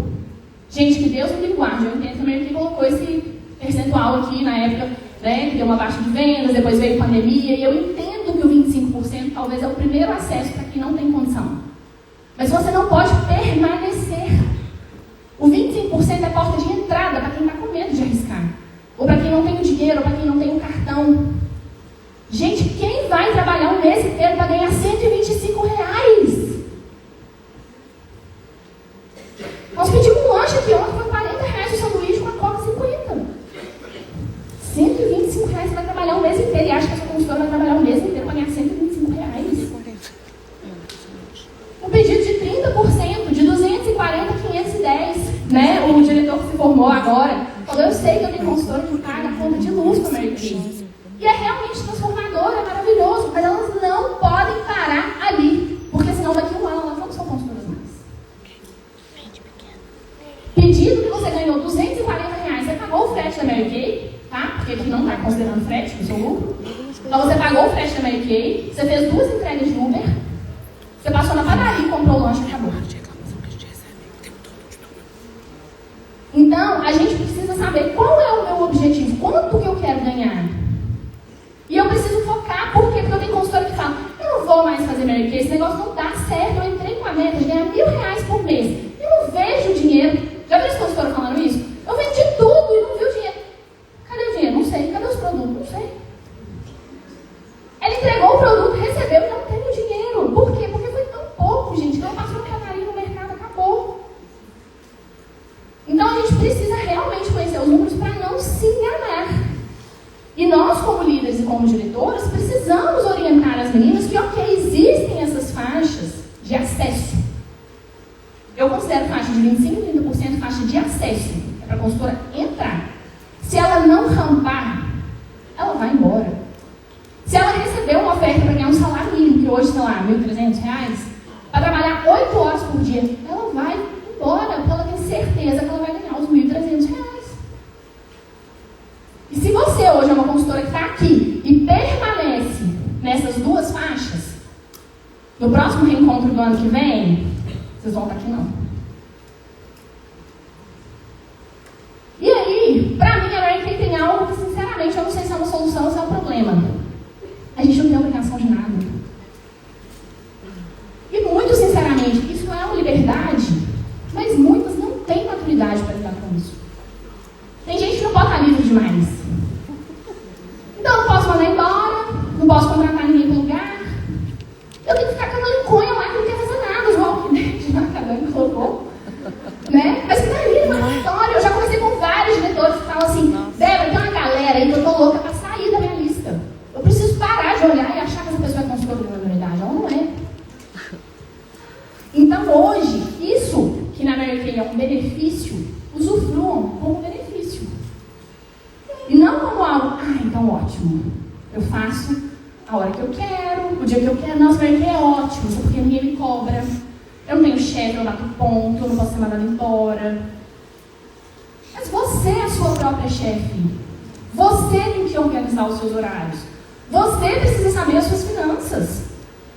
Gente, que Deus me guarde. Eu entendo também que colocou esse percentual aqui na época, né, que deu uma baixa de vendas, depois veio pandemia, e eu entendo que o 25% talvez é o primeiro acesso para quem não tem condição. Mas você não pode permanecer. O 25% é a porta de entrada para quem está com medo de arriscar. Ou para quem não tem o dinheiro, ou para quem não tem o cartão. Gente, quem vai trabalhar um mês inteiro para ganhar R$125? Nós pedimos um lanche aqui ontem, foi R$40 o sanduíche com a Coca 50. R$125 você vai trabalhar um mês inteiro e acha que a sua consultora vai trabalhar um mês inteiro para ganhar R$125. Um pedido de 30%, de 240 a 510, né? O diretor que se formou agora falou, eu sei que eu tenho consultora que paga a conta de luz para a Mary Kay. E é realmente transformador, é maravilhoso, mas elas não podem parar ali, porque senão daqui a um ano elas não são consultoras mais. Pedido que você ganhou R$240, você pagou o frete da Mary Kay, tá? Porque aqui não está tá considerando frete do seu lucro. Então você pagou o frete da Mary Kay, você fez 2 entregas de Uber, você passou na padaria, comprou o lanche e acabou. Então, a gente precisa saber qual é o meu objetivo, quanto que eu quero ganhar. E eu preciso focar, por quê? Porque eu tenho consultora que fala, eu não vou mais fazer Mary Kay, esse negócio não dá certo, eu entrei com a meta de ganhar R$1.000 por mês. Eu não vejo o dinheiro. Já viu esse consultora falando isso? Eu vendi tudo e não vi o dinheiro. Cadê o dinheiro? Não sei. Cadê os produtos? Não sei. Ela entregou o produto, recebeu e não teve o dinheiro. Por quê? Porque foi tão pouco, gente. Então passou no canarinho no mercado, acabou. Então a gente precisa realmente conhecer os números para não se enganar. E nós, como líderes e como diretoras, precisamos orientar as meninas que, ok, existem essas faixas de acesso. Eu considero faixa de 25% a 30% faixa de acesso. É para a consultora entrar. Se ela não rampar, ela vai embora. Se ela receber uma oferta para ganhar um salário mínimo, que hoje, sei lá, R$1.300, para trabalhar 8 horas por dia, ela vai embora, porque ela tem certeza que ela vai ganhar os R$1.300. E se você hoje é uma consultora que está aqui e permanece nessas 2 faixas, no próximo reencontro do ano que vem, vocês vão estar aqui não. E aí, pra mim, a Mary Kay tem algo que, sinceramente, eu não sei se é uma solução ou se é um problema. A gente não tem obrigação de nada. E muito sinceramente, isso não é uma liberdade, mas muitas não têm maturidade para lidar com isso. Tem gente que não pode estar livre demais. Então, eu não posso mandar embora, não posso contratar ninguém para lugar. Eu tenho que ficar com uma linconha lá que não quer fazer nada, os walk-ins lá, cada um colocou. Né? Mas que tá ali no relatório. Eu já conversei com vários diretores que falam assim, Débora, tem uma galera aí que eu tô louca para sair da minha lista. Eu preciso parar de olhar e achar que essa pessoa é consultora de minoridade. Ela não é. Então, hoje, isso que na Mary Kay é um benefício, usufruam como benefício. E não como algo, então ótimo. Eu faço a hora que eu quero, o dia que eu quero. Nossa, Mary Kay é ótimo, só porque ninguém me cobra. Eu não tenho chefe, eu bato ponto, eu não posso ser mandada embora. Mas você é a sua própria chefe. Você tem que organizar os seus horários. Você precisa saber as suas finanças.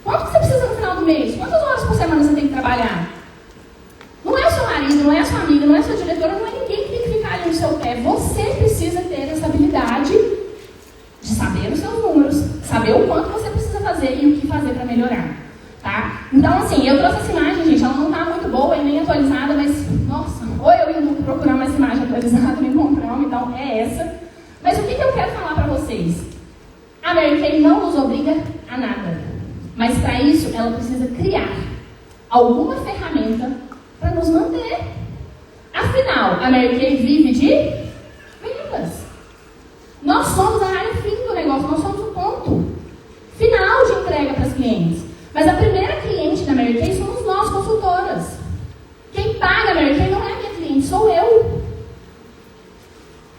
Quanto que você precisa no final do mês? Quantas horas por semana você tem que trabalhar? Não é o seu marido, não é a sua amiga, não é a sua diretora, não é ninguém que tem que ficar ali no seu pé. Você precisa ter essa habilidade de saber os seus números, saber o quanto você precisa fazer e o que fazer para melhorar. Tá? Então, assim, eu trouxe essa imagem, gente, ela não está muito boa e nem atualizada, mas, nossa, ou eu indo procurar uma imagem atualizada, nem compramos, então é essa. Mas o que eu quero falar para vocês? A Mary Kay não nos obriga a nada, mas para isso ela precisa criar alguma ferramenta para nos manter. Afinal, a Mary Kay vive de vendas. Nós somos a área fim do negócio, nós somos o ponto final de entrega para os clientes. Mas a primeira cliente da Mary Kay somos nós, consultoras. Quem paga a Mary Kay não é a minha cliente, sou eu.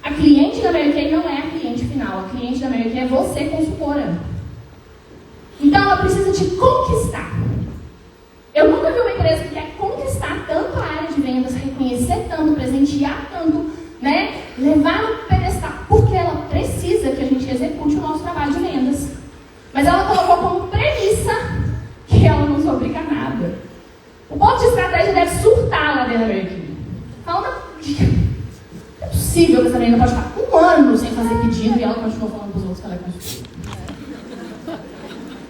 A cliente da Mary Kay não é a cliente final. A cliente da Mary Kay é você, consultora. Então ela precisa te conquistar. Eu nunca vi uma empresa que quer conquistar tanto a área de vendas, reconhecer tanto, presentear tanto, né? Levar no pedestal, porque ela precisa que a gente execute o nosso trabalho de vendas. Mas ela colocou como premissa que ela não se obriga a nada. O ponto de estratégia deve surtar lá dentro da Mary Kay. Falando, é possível que essa menina pode ficar 1 ano sem fazer pedido e ela continua falando para os outros que ela é consultora.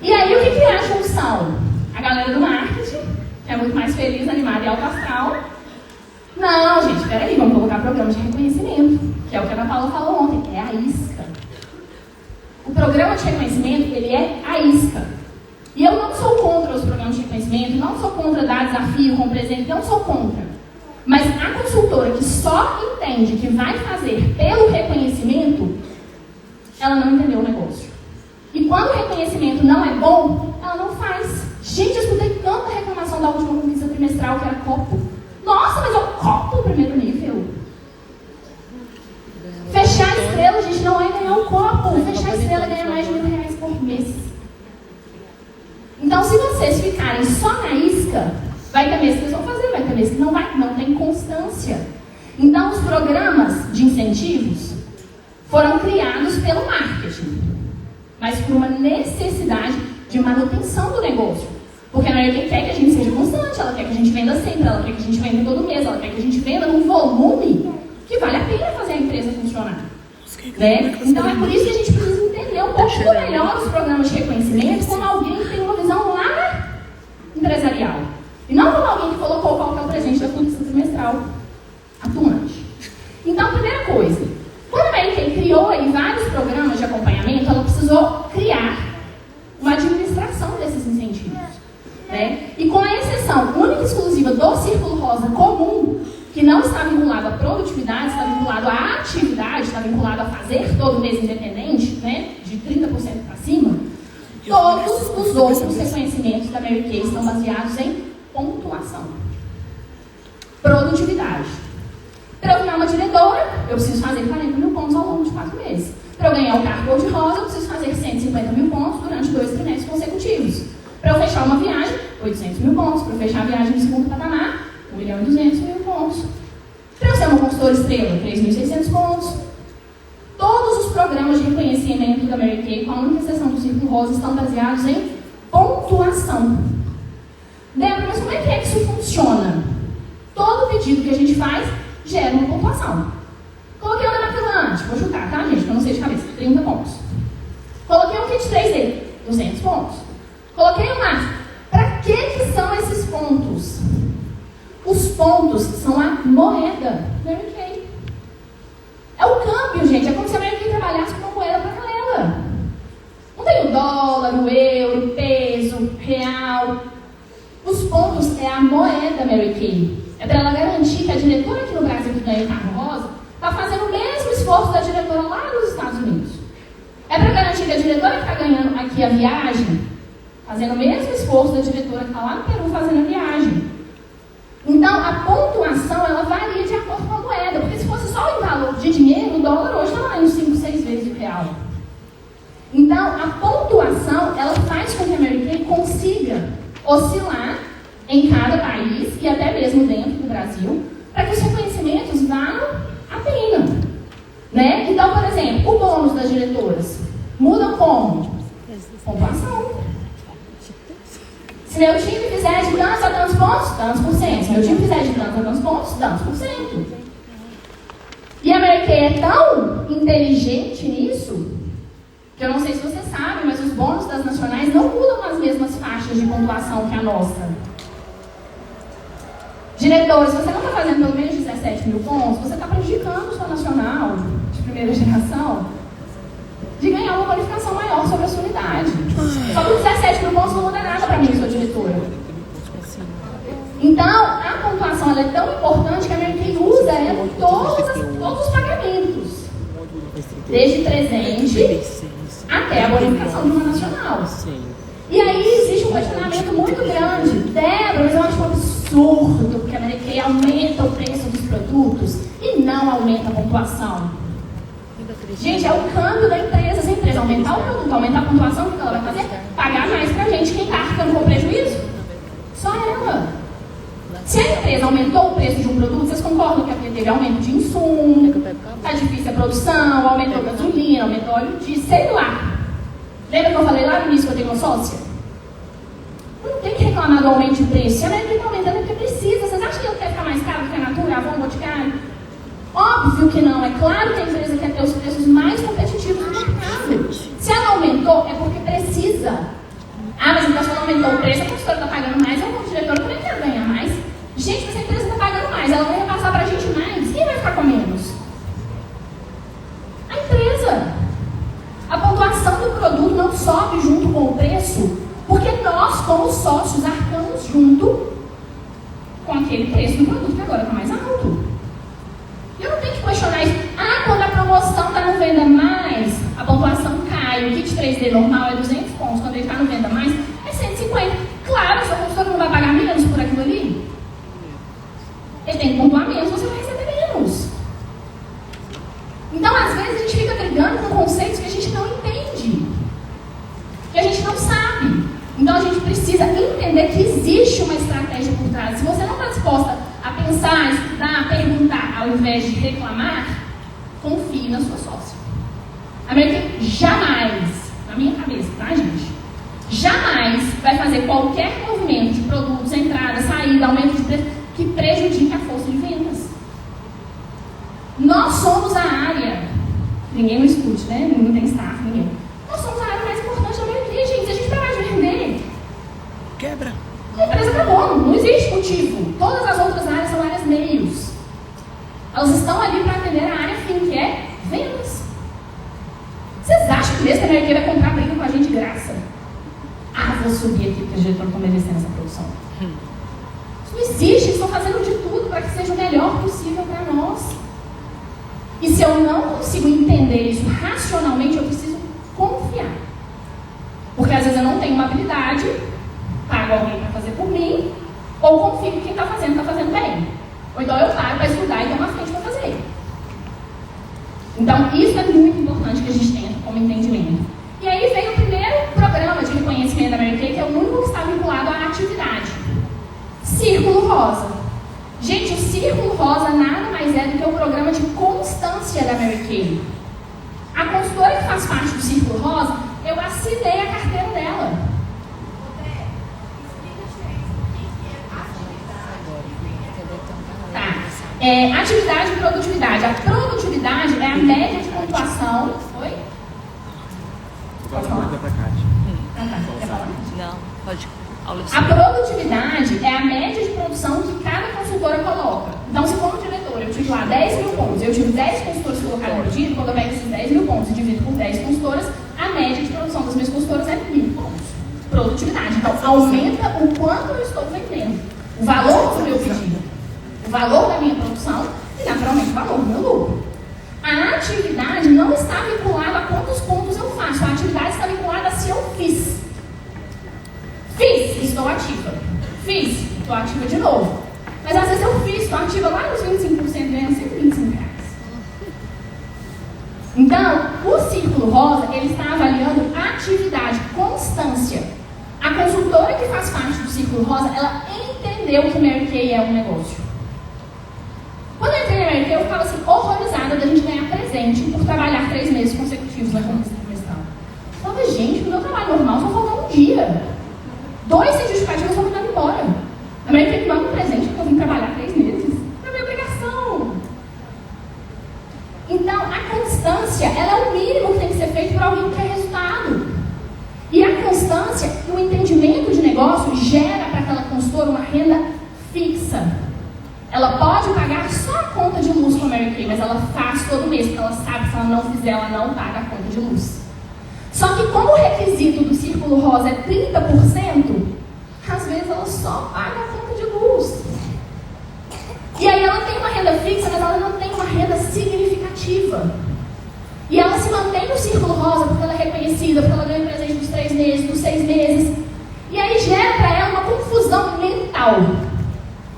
E aí, o que é a junção? A galera do marketing, que é muito mais feliz, animada e alto astral. Não, gente, peraí, vamos colocar programa de reconhecimento, que é o que a Ana Paula falou ontem, é a isca. O programa de reconhecimento, ele é a isca. E eu não sou contra os programas de reconhecimento, não sou contra dar desafio com presente, não sou contra. Mas a consultora que só entende que vai fazer pelo reconhecimento, ela não entendeu o negócio. E quando o reconhecimento não é bom, ela não faz. Gente, eu escutei tanta reclamação da última conquista trimestral que era copo. Nossa, mas eu copo o primeiro nível. Fechar a estrela, gente, não é ganhar um copo. Fechar a estrela é ganhar mais de R$1.000 por mês. Então, se vocês ficarem só na isca, vai ter mês que vocês vão fazer, vai ter mês que não vai, não tem constância. Então, os programas de incentivos foram criados pelo marketing, mas por uma necessidade de manutenção do negócio. Porque a Mary Kay quer que a gente seja constante, ela quer que a gente venda sempre, ela quer que a gente venda todo mês, ela quer que a gente venda num volume que vale a pena fazer a empresa funcionar. Né? Então é por isso que a gente precisa entender um pouco melhor os programas de reconhecimento como alguém que tem uma visão lá empresarial. E não como alguém que colocou qual que é o presente da conquista trimestral atuante. Então, primeira coisa, quando a Mary Kay criou aí vários programas de acompanhamento, ela precisou criar uma administração desses incentivos. Né? E com a exceção única e exclusiva do Círculo Rosa comum, que não está vinculado à produtividade, está vinculado à atividade, está vinculado a fazer todo mês independente, né? De 30% para cima, todos os outros reconhecimentos da Mary Kay estão baseados em pontuação. Produtividade. Para eu virar uma diretora, eu preciso fazer 40 mil pontos ao longo de 4 meses. Para eu ganhar o cargo cor-de-rosa, eu preciso fazer 150 mil pontos durante 2 trimestres consecutivos. Para eu fechar uma viagem, 800 mil pontos. Para eu fechar a viagem de segundo patamar, 1.200.000 pontos. Para eu ser uma consultora estrela, 3.600 pontos. Todos os programas de reconhecimento da Mary Kay, com a única exceção do Círculo Rosa, estão baseados em pontuação. Débora, mas como é que isso funciona? Todo pedido que a gente faz gera uma pontuação. Coloquei uma demaquilante, vou chutar, tá, gente? Que eu não sei de cabeça, 30 pontos. Coloquei um kit 3D, 200 pontos. Coloquei um máscara. Para que são esses pontos? Os pontos são a moeda Mary Kay. É o câmbio, gente. É como se a Mary Kay trabalhasse com uma moeda paralela. Não tem o dólar, o euro, o peso, real. Os pontos é a moeda Mary Kay. É para ela garantir que a diretora aqui no Brasil que ganha o carro rosa está fazendo o mesmo esforço da diretora lá nos Estados Unidos. É para garantir que a diretora que está ganhando aqui a viagem, fazendo o mesmo esforço da diretora que está lá no Peru fazendo a viagem. Então, a pontuação, ela varia de acordo com a moeda. Porque se fosse só em valor de dinheiro, o dólar hoje está valendo 5, 6 vezes o real. Então, a pontuação, ela faz com que a Mary Kay consiga oscilar em cada país e até mesmo dentro do Brasil, para que os reconhecimentos valham a pena. Né? Então, por exemplo, o bônus das diretoras muda como? Pontuação. Se meu time fizer de tantos a tantos pontos, tantos por cento. Se meu time fizer de tantos a tantos pontos, tantos por cento. E a Mary Kay é tão inteligente nisso, que eu não sei se você sabe, mas os bônus das nacionais não mudam nas mesmas faixas de pontuação que a nossa. Diretor, se você não está fazendo pelo menos 17 mil pontos, você está prejudicando o seu nacional de primeira geração de ganhar uma qualificação maior sobre a sua unidade. Só que 17 mil pontos não muda nada para mim, sua diretora. Então, a pontuação ela é tão importante que a Mary Kay usa ela em todos os pagamentos. Desde presente até a bonificação de uma nacional. E aí existe um questionamento muito grande. Débora, mas eu acho um absurdo, porque a Mary Kay aumenta o preço dos produtos e não aumenta a pontuação. Gente, é o câmbio da empresa. Se a empresa aumentar o produto, aumentar a pontuação, o que ela vai fazer? Pagar mais pra gente. Quem está arcando com prejuízo? Só ela. Se a empresa aumentou o preço de um produto, vocês concordam que é porque teve aumento de insumo, está difícil a produção, aumentou a gasolina, aumentou o óleo diesel, sei lá. Lembra que eu falei lá no início que eu tenho uma sócia? Não tem que reclamar do aumento de preço. Se a Mary Kay está aumentando é porque precisa. Vocês acham que ele quer ficar mais caro do que a Natura, a Avon, o Boticário? Óbvio que não. É claro que a empresa quer ter os preços mais competitivos do mercado. Se ela aumentou, é porque precisa. Ah, mas então se ela aumentou o preço, a consultora está pagando mais, eu como diretora também quero ganhar mais. Gente, mas a empresa está pagando mais, ela vai repassar para a gente mais. Quem vai ficar com menos? A empresa. A pontuação do produto não sobe junto com o preço, porque nós, como sócios, arcamos junto com aquele preço do produto que agora está mais alto. Eu não tenho que questionar isso. Ah, quando a promoção está no Venda Mais, a pontuação cai. O kit 3D normal é 200 pontos. Quando ele está no Venda Mais, é 150. Claro, a sua consultora não vai pagar menos por aquilo ali. Ele tem que pontuar menos, você vai receber menos. Então, às vezes, a gente fica brigando com conceitos que a gente não entende. Que a gente não sabe. Então, a gente precisa entender que existe uma estratégia por trás. Se você não está disposta a pensar, a estudar, a perguntar, ao invés de reclamar, confie na sua sócia. jamais, na minha cabeça, tá, gente? Jamais vai fazer qualquer movimento de produtos, entrada, saída, aumento de preço que prejudique a força de vendas. Nós somos a área, ninguém me escute, né? Não tem staff, ninguém. Nós somos a área mais importante da maioria, gente. Se a gente parar de vender, quebra. A empresa acabou, não existe motivo. Todas as outras áreas são áreas meios. Elas estão ali para atender a área fim, que é vendas. Vocês acham que mesmo a Mary Kay vai comprar briga com a gente de graça? Ah, vou subir aqui porque os diretores estão merecendo essa produção. Isso não existe, eles estão fazendo de tudo para que seja o melhor possível para nós. E se eu não consigo entender isso racionalmente, eu preciso confiar. Porque às vezes eu não tenho uma habilidade, pago alguém para fazer por mim, ou confio que quem está fazendo bem. Ou então eu paro para estudar e tenho uma frente para fazer. Então, isso é muito importante que a gente tenha como entendimento. E aí vem o primeiro programa de reconhecimento da Mary Kay, que é o único que está vinculado à atividade. Círculo Rosa. Gente, o Círculo Rosa nada mais é do que o programa de constância da Mary Kay. A consultora que faz parte do Círculo Rosa, eu assinei a carteira dela. Tá. Atividade e produtividade. A produtividade é a média de pontuação. Oi? Pode falar? Não, pode. A produtividade é a média de produção que cada consultora coloca. Então, se for um diretor, eu tive lá 10 mil pontos, eu tive 10 consultoras que colocaram no dia, quando eu pego esses 10 mil pontos e divido por 10 consultoras, a média de produção das minhas consultoras é 1.000 pontos. Produtividade. Então, aumenta o quanto eu estou vendendo. O valor do meu pedido, o valor da minha produção e, naturalmente, o valor do meu lucro. A atividade não está vinculada a quantos pontos eu faço. A atividade está vinculada a se eu fiz. Fiz, estou ativa. Fiz, estou ativa de novo. Mas às vezes eu fiz, estou ativa lá nos 25%, ganhando R$125. Então, o Círculo Rosa, ele está avaliando atividade, constância. A consultora que faz parte do Círculo Rosa, ela entendeu que Mary Kay é um negócio. Quando eu entrei na Mary Kay, eu ficava assim, horrorizada da gente ganhar presente por trabalhar 3 meses consecutivos na conquista trimestral. Eu falava, gente, no meu trabalho normal só falta um dia. 2 sem justificativa, eu só me dando embora. A Mary Kay me dá um presente porque eu vim trabalhar 3 meses. É minha obrigação. Então, a constância, ela é o mínimo que tem que ser feito por alguém que quer resultado. E a constância e o entendimento de negócio gera para aquela consultora uma renda fixa. Ela pode pagar só a conta de luz com a Mary Kay, mas ela faz todo mês, porque ela sabe que se ela não fizer, ela não paga a conta de luz. Só que como o requisito do Círculo Rosa é 30%, às vezes ela só paga a conta de luz. E aí ela tem uma renda fixa, mas ela não tem uma renda significativa. E ela se mantém no Círculo Rosa porque ela é reconhecida, porque ela ganha presente dos 3 meses, dos 6 meses. E aí gera para ela uma confusão mental.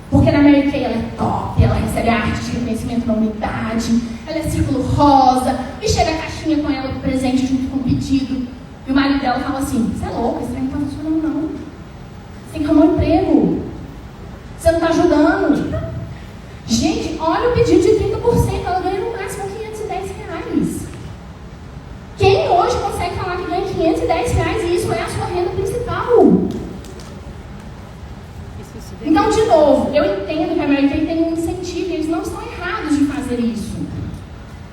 Porque na Mary Kay ela é top, ela recebe a arte de reconhecimento na unidade, ela é Círculo Rosa, e chega a caixinha com ela do presente junto com o pedido. E o marido dela fala assim, você é louca, esse trem não está funcionando não. Você tem que arrumar um emprego. Você não está ajudando. Gente, olha o pedido de 30%, ela ganha no máximo R$510. Quem hoje consegue falar que ganha R$510 e isso é a sua renda principal? Então, de novo, eu entendo que a Mary Kay tem um incentivo e eles não estão errados de fazer isso.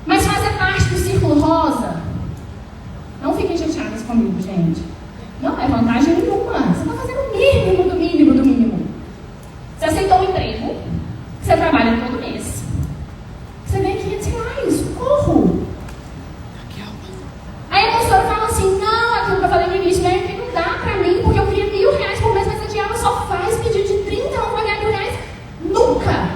Mas fazer parte do Círculo Rosa, não fiquem chateadas comigo, gente. Não é vantagem nenhuma. Você está fazendo o mínimo do mínimo do mínimo. Você aceitou um emprego, você trabalha todo mês. Você ganha R$500, socorro. Aí a consultora fala assim, não, aquilo que eu falei no início, Mary Kay não dá pra mim, porque eu queria R$1.000 por mês, mas a Diaba só faz pedido de 30, ela não vai ganhar R$1.000 nunca.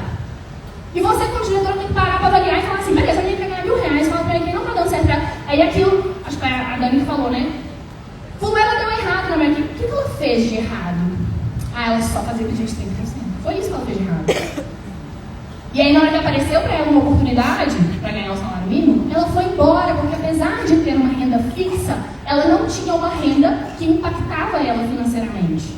E você, como diretora, tem que parar pra avaliar e falar assim, beleza, a minha quer ganhar R$1.000, fala pra Mary Kay, não tá dando certo pra ela. Aí aquilo, acho que a Dani que falou, né? Fulana deu errado na Mary Kay. O que ela fez de errado? Ah, ela só fazia pedido de 30%. Foi isso que ela fez de errado. E aí, na hora que apareceu para ela uma oportunidade para ganhar o salário mínimo, ela foi embora, porque apesar de ter uma renda fixa, ela não tinha uma renda que impactava ela financeiramente.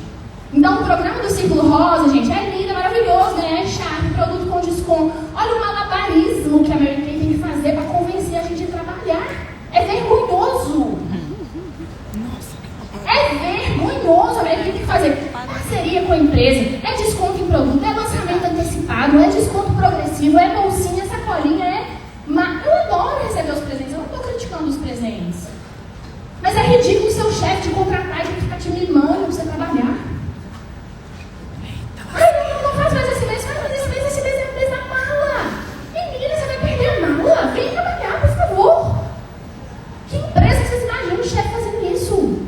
Então, o programa do Círculo Rosa, gente, é lindo, é maravilhoso, ganhar chave, produto com desconto. Olha o malabarismo que a Mary Kay tem que fazer para convencer a gente a trabalhar. É vergonhoso. contratar e tem que ficar te mimando pra você trabalhar. Ai, não faz mais esse mês, esse mês é o mês da mala. Menina, você vai perder a mala? Vem trabalhar, por favor. Que empresa vocês imaginam o chefe fazendo isso?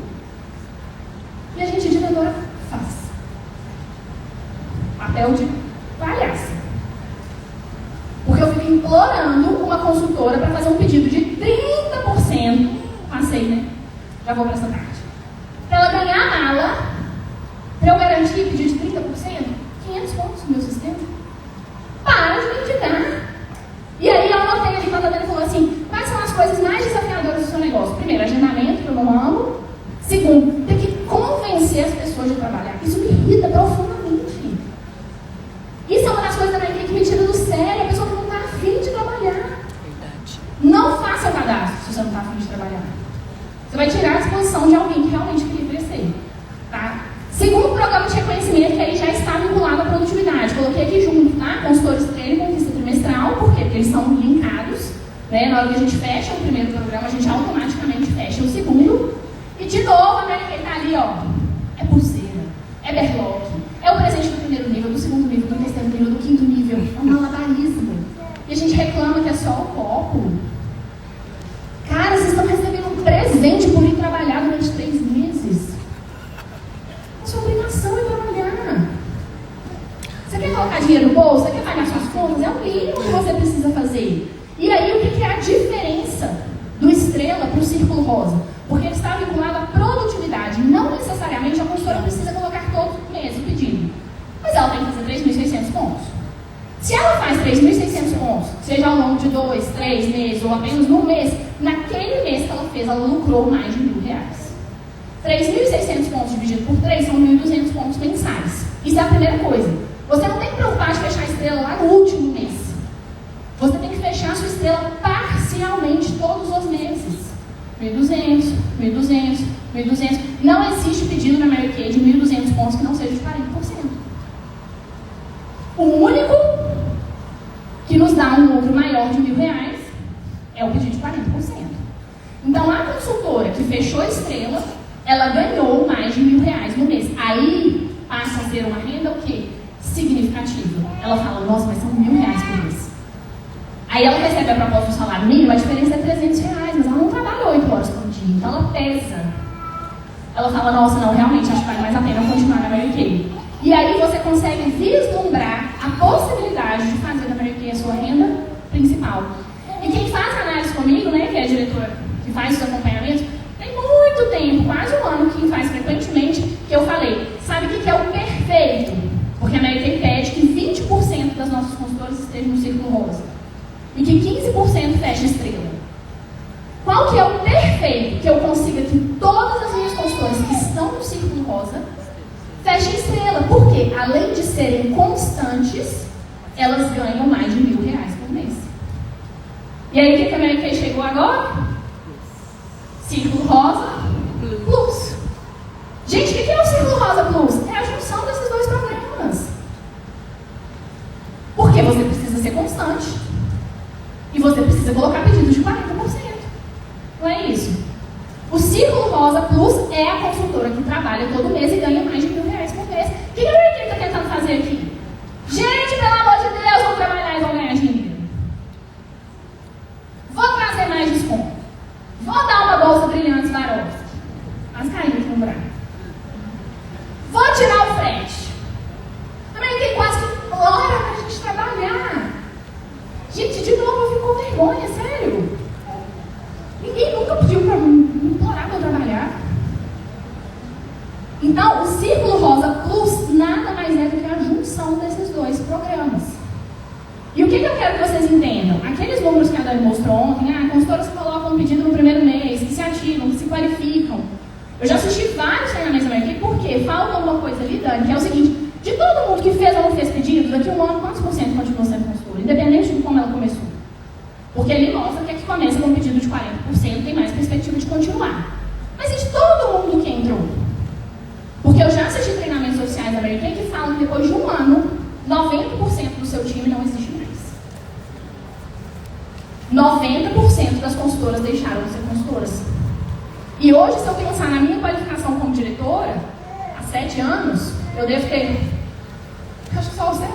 E a gente, diretora, faz. Papel de palhaça. Porque eu fico implorando uma consultora para fazer um pedido de 30%. Passei, né? Já vou para essa parte. Para ela ganhar a mala, para eu garantir pedido de 30%, 500 pontos no meu sistema. Para de me indicar. E aí eu anotei ali quando a Dani falou assim, quais são as coisas mais desafiadoras do seu negócio? Primeiro, agendamento, que eu não amo. Segundo, ter que convencer as pessoas de trabalhar. Isso me irrita profundamente. Isso é uma das coisas da minha equipe que me tira do sério. A pessoa que não está afim de trabalhar. Verdade. Não faça o cadastro se você não está afim de trabalhar. Você vai tirar a disposição de alguém que realmente queria crescer. Tá? Segundo programa de reconhecimento, que aí já está vinculado à produtividade. Coloquei aqui junto, tá? Consultores treino e conquista trimestral. Por quê? Porque eles são linkados. Né? Na hora que a gente fecha o primeiro programa, a gente automaticamente fecha o segundo. E de novo, a Mary Kay está ali, ó. É pulseira, é berlock, é o presente do primeiro nível, do segundo nível, do terceiro nível, do quinto nível. É um malabarismo. E a gente reclama que é só o copo. Cara, vocês estão recebendo um presente por ir trabalhar durante 3 meses. A sua obrigação é trabalhar. Você quer colocar dinheiro no bolso? Você quer pagar suas contas? É o mínimo que você precisa fazer. E aí, o que é a diferença do Estrela para o Círculo Rosa? Porque ele está vinculado à produtividade. Não necessariamente a consultora precisa colocar todo mês o pedido. Mas ela tem que fazer 3.600 pontos. Se ela faz 3.600 pontos, seja ao longo de 2, 3 meses ou apenas no mês, naquele mês que ela fez, ela lucrou mais de R$1.000. 3.600 pontos dividido por 3 são 1.200 pontos mensais. Isso é a primeira coisa. Você não tem que preocupar de fechar a estrela lá no último mês. Você tem que fechar a sua estrela parcialmente todos os meses. 1.200, 1.200, 1.200. Não existe pedido na Mary Kay de 1.200 pontos que não seja de 40%. O único que nos dá um lucro maior de R$1.000 é o pedido de 40%. Então, a consultora que fechou a estrela, ela ganhou mais de R$1.000 no mês. Aí, passa a ser uma renda o quê? Significativa. Ela fala, nossa, mas são R$1.000 por mês. Aí ela recebe a proposta do salário mínimo, a diferença é R$300, mas ela não trabalha 8 horas por dia, então ela pesa. Ela fala, nossa, não, realmente acho que vale mais a pena continuar na Mary Kay. E aí você consegue vislumbrar a possibilidade de fazer da Mary Kay a sua renda principal. E quem faz análise comigo, né, que é a diretora que faz os acompanhamentos, tem muito tempo, quase um ano, quem faz frequentemente, que eu falei, sabe o que é o perfeito? Porque a Mary Kay pede que 20% das nossas consultoras estejam no Círculo Rosa. E que 15% feche estrela. Qual que é o perfeito? Que eu consiga que todas as minhas consultoras que estão no Círculo Rosa fechem estrela. Por quê? Além de serem constantes, elas ganham mais de R$1.000 por mês. E aí, o que a Mary Kay chegou agora? Círculo Rosa Plus. Gente, o que é o Círculo Rosa Plus? É a junção desses dois programas. Porque você precisa ser constante. E você precisa colocar pedido de 40%. Não é isso? O Círculo Rosa Plus é a consultora que trabalha todo mês e ganha mais de R$1.000 por mês. O que a Mary Kay está tentando fazer aqui? Gente, pelo amor de Deus, vão trabalhar e vão ganhar dinheiro. Vou trazer mais desconto. Vou dar uma bolsa brilhante Swarovski. Mas caiu aqui no buraco. Vou tirar o frete. A Mary Kay quase que implora para a gente trabalhar. Gente, de novo eu fico com vergonha, sério. Ninguém nunca pediu para me implorar para eu trabalhar. Então, o Círculo Rosa Plus nada mais é do que a junção desses dois programas. E o que eu quero que vocês entendam? Aqueles números que a Dani mostrou ontem, consultoras que colocam um pedido no primeiro mês, que se ativam, que se qualificam. Eu já assisti vários treinamentos da Mary Kay, porque falta alguma coisa ali, Dani, que é o seguinte, de todo mundo que fez ou não fez pedido, daqui a um ano, quantos por cento continua sendo consultora? Independente de como ela começou. Porque ele mostra que a que começa com um pedido de 40% tem mais perspectiva de continuar. Mas e de todo mundo que entrou? Porque eu já assisti treinamentos oficiais da Mary Kay que falam que depois de um ano, 90% do seu time não existe mais. 90% das consultoras deixaram de ser consultoras. E hoje, se eu pensar na minha qualificação como diretora, há 7 anos, eu devo ter... Acho que só o Zé.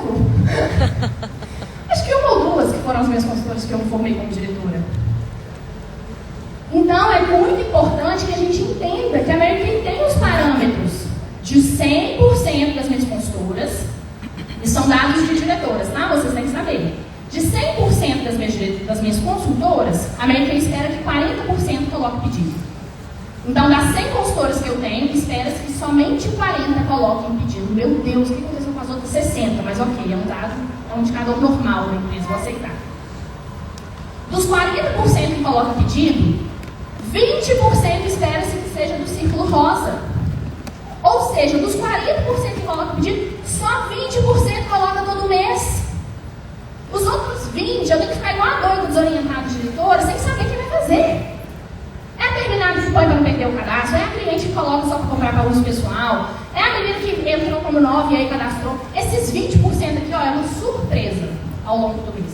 Acho que 1 ou 2 que foram as minhas consultoras que eu me formei como diretora. Então, é muito importante que a gente entenda que a Mary Kay tem os parâmetros de 100% das minhas consultoras, e são dados de diretoras, tá? Vocês têm que saber. De 100% das minhas consultoras, a Mary Kay espera que 40% coloque pedido. Então, das 100 consultoras que eu tenho, espera-se que somente 40 coloquem pedido. Meu Deus, o que aconteceu com as outras 60? Mas ok, é um dado, é um indicador normal da empresa, vou aceitar. Dos 40% que colocam pedido, 20% espera-se que seja do círculo rosa. Ou seja, dos 40% que colocam pedido, só 20% coloca todo mês. Os outros 20%, eu tenho que ficar igual a doida, desorientada de diretora, sem saber quem vai fazer. É a terminada que põe para não perder o cadastro, é a cliente que coloca só para comprar para uso pessoal, é a menina que entrou como 9 e aí cadastrou. Esses 20% aqui, ó, é uma surpresa ao longo do mês.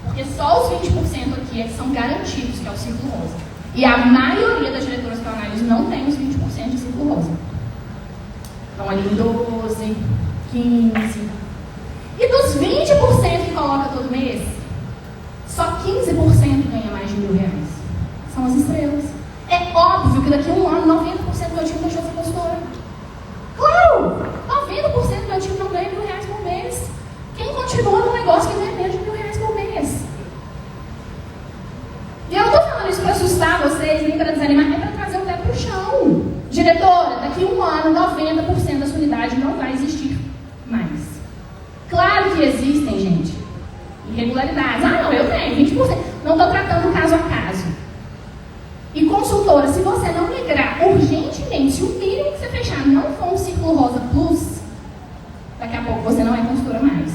Porque só os 20% aqui é que são garantidos, que é o círculo rosa. E a maioria das diretoras que eu analiso não tem os 20% de círculo rosa. Estão ali em 12, 15. E dos 20% que coloca todo mês, só 15% ganha mais de R$1.000. São as estrelas. É óbvio que daqui a um ano, 90% do meu time deixou de ser consultora. Claro! 90% do meu time não ganha R$1.000 por mês. Quem continua no negócio que ganha menos de R$1.000 por mês? E eu não estou falando isso para assustar vocês, nem para desanimar, é para trazer o pé para o chão. Diretora, daqui a um ano, 90% da sua unidade não vai existir mais. Claro que existem, gente, irregularidades. Ah, não, eu tenho 20%. Não estou tratando caso a caso. E consultora, se você não migrar urgentemente, se o mínimo que você fechar não for um círculo rosa plus, daqui a pouco você não é consultora mais.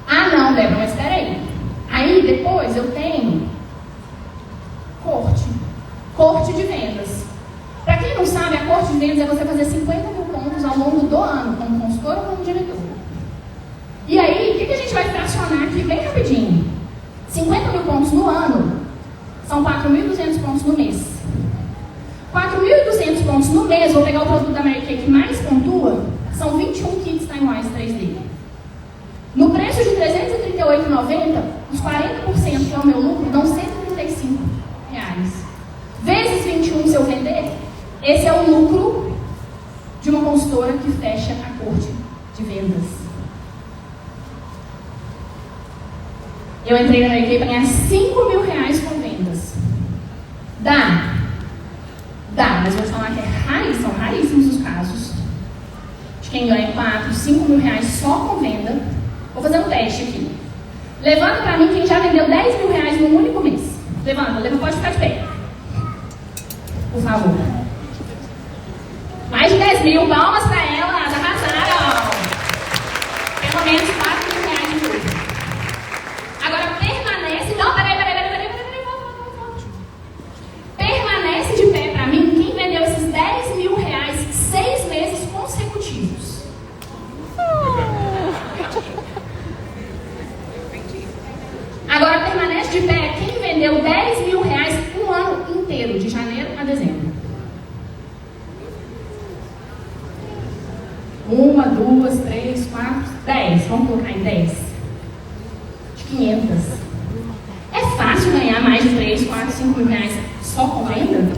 Ah, não, Débora, mas espera aí. Aí, depois, eu tenho corte de vendas. Para quem não sabe, a corte de vendas é você fazer 50 mil pontos ao longo do ano, como consultora ou como diretora. E aí, o que a gente vai fracionar aqui bem rapidinho? 50 mil pontos no ano são 4.200 pontos no mês. 4.200 pontos no mês, vou pegar o produto da Mary Kay que mais pontua, são 21 kits Timewise 3D. No preço de R$ 338,90, os 40% que é o meu lucro dão R$ 135. Vezes 21 se eu vender, esse é o lucro de uma consultora que fecha a corte de vendas. Eu entrei na Mary Kay para ganhar R$5.000 com vendas. Dá, mas vou te falar que são raríssimos os casos de quem ganha R$4.000, R$5.000 só com venda. Vou fazer um teste aqui. Levanta para mim quem já vendeu R$10.000 num único mês. Levanta, pode ficar de pé. Por favor. Mais de 10 mil, palmas para elas, arrasaram. Pelo menos R$4.000 de lucro. Agora permanece. Não, peraí. Permanece de pé para mim quem vendeu esses R$10.000 6 meses consecutivos. Agora permanece de pé quem vendeu R$10.000 um ano inteiro, de janeiro a dezembro. 1, 2, 3, 4, 10. Vamos colocar em 10. De 500. É fácil ganhar mais de 3, 4, 5 mil reais só com venda?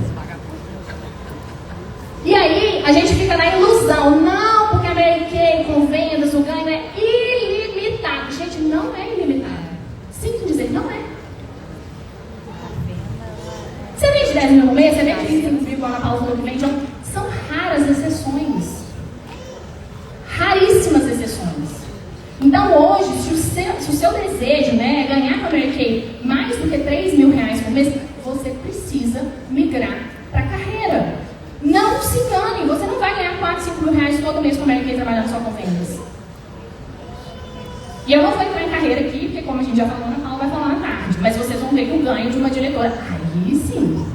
E aí a gente fica na ilusão. Não, porque a Mary Kay com vendas, o ganho é ilimitado. Gente, não é ilimitado. Sinto dizer, não é. Você vende 10 mil no mês, você vende 25 mil, igual a Paula falou que vende. São raras exceções. Raríssimas exceções. Então hoje, se o seu desejo, né, é ganhar com a Mary Kay mais do que R$3.000 por mês, você precisa migrar para a carreira. Não se engane, você não vai ganhar 4, 5 mil reais todo mês com a Mary Kay trabalhando só com vendas. E eu não vou entrar em carreira aqui, porque como a gente já falou, a Paula vai falar na tarde. Mas vocês vão ver que o ganho de uma diretora, aí sim.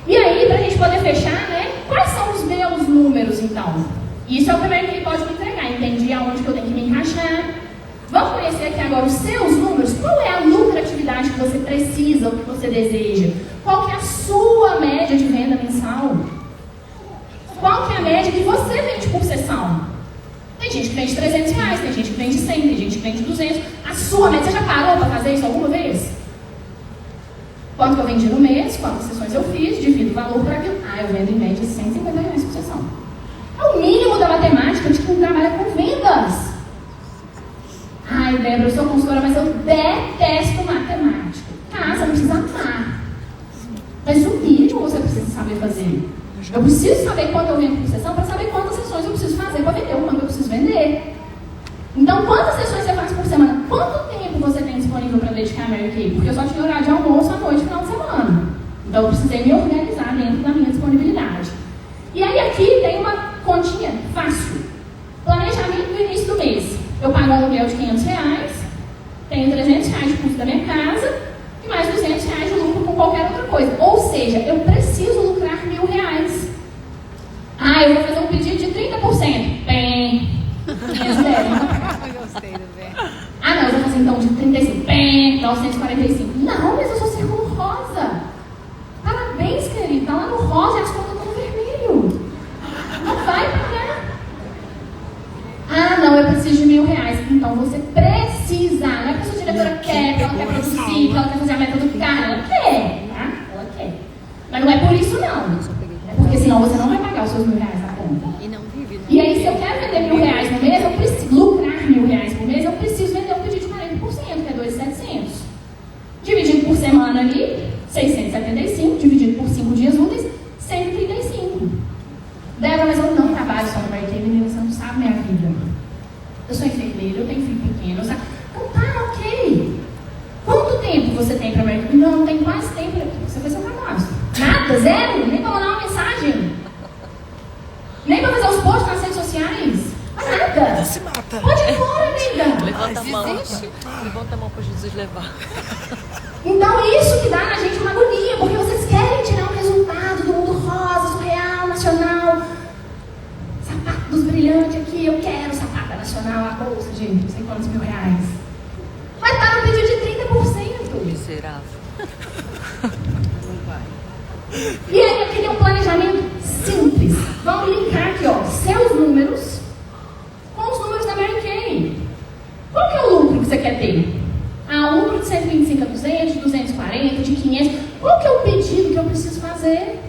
E aí, para a gente poder fechar, né, quais são os meus números, então? Isso é o primeiro que ele pode me entregar. Entendi aonde que eu tenho que me encaixar. Vamos conhecer aqui agora os seus números. Qual é a lucratividade que você precisa, o que você deseja? Qual que é a sua média de venda mensal? Qual que é a média que você vende por sessão? Tem gente que vende R$300, tem gente que vende 100, tem gente que vende 200. A sua média, você já parou para fazer isso alguma vez? Quanto que eu vendi no mês, quantas sessões eu fiz, divido o valor por aquilo. Eu vendo em média R$150 por sessão. É o mínimo da matemática de quem trabalha com vendas. Débora, eu sou consultora, mas eu detesto matemática. Você não precisa amar. Mas o mínimo você precisa saber fazer. Eu preciso saber quanto eu vendo por sessão para saber quantas sessões eu preciso fazer para vender, o quanto eu preciso vender. Então, quantas sessões você faz por semana? Quanto tempo você tem disponível para dedicar a Mary Kay? Porque eu só tinha horário de almoço à noite, final de semana. Então, eu precisei me organizar dentro da minha disponibilidade. E aí, aqui tem uma continha fácil. Planejamento do início do mês. Eu pago um aluguel de R$500, tenho R$300 de custo da minha casa e mais R$200 de lucro com qualquer outra coisa. Ou seja, eu preciso lucrar R$1.000. Eu vou fazer um pedido de 30%. Bem, 500 Eu gostei do bem. não, eu vou fazer então de 35%. Bem, 945. Não, mas eu sou círculo rosa. Parabéns, querido. Tá lá no rosa e as contas estão no vermelho. Não vai pagar. Não, eu preciso de R$1.000. Então você precisa. Não é que a sua diretora quer, que ela quer produzir, que ela quer fazer a meta do cara. Ela quer, tá? Ela quer. Mas não é por isso, não. É porque senão você não vai pagar os seus R$1.000 na conta. E não vive, né? E aí, se eu quero vender R$1.000 no mês, eu preciso lucrar R$1.000 por mês, eu preciso vender um pedido de 40%, que é 2.700. Dividido por semana ali, 675. Dividido por 5 dias úteis, 135. Débora, mas eu não trabalho só no Mary Kay, menina, você não sabe minha vida. Eu sou enfermeira, eu tenho filho pequeno, sabe? Então tá, ok. Quanto tempo você tem para Mary Kay? Não tem quase tempo aqui. Você fez seu cadastro. Nada, zero, nem para mandar uma mensagem. Nem para fazer os posts nas redes sociais. Nada. Se mata. Pode ir embora, amiga. Levanta a mão. Levanta a mão para Jesus levar. Então isso que dá na gente uma agonia, porque vocês querem tirar um resultado do mundo rosa, surreal, nacional. Sapato dos brilhantes aqui, eu quero sapato nacional, a bolsa de não sei quantos R$1.000. Mas tá no pedido de 30%. Miserável. Não vai. E aí aqui tem um planejamento simples. Vamos linkar aqui, seus números com os números da Mary Kay. Qual que é o lucro que você quer ter? Um lucro de 125 a 200, de 240, de 500. Qual que é o pedido que eu preciso fazer?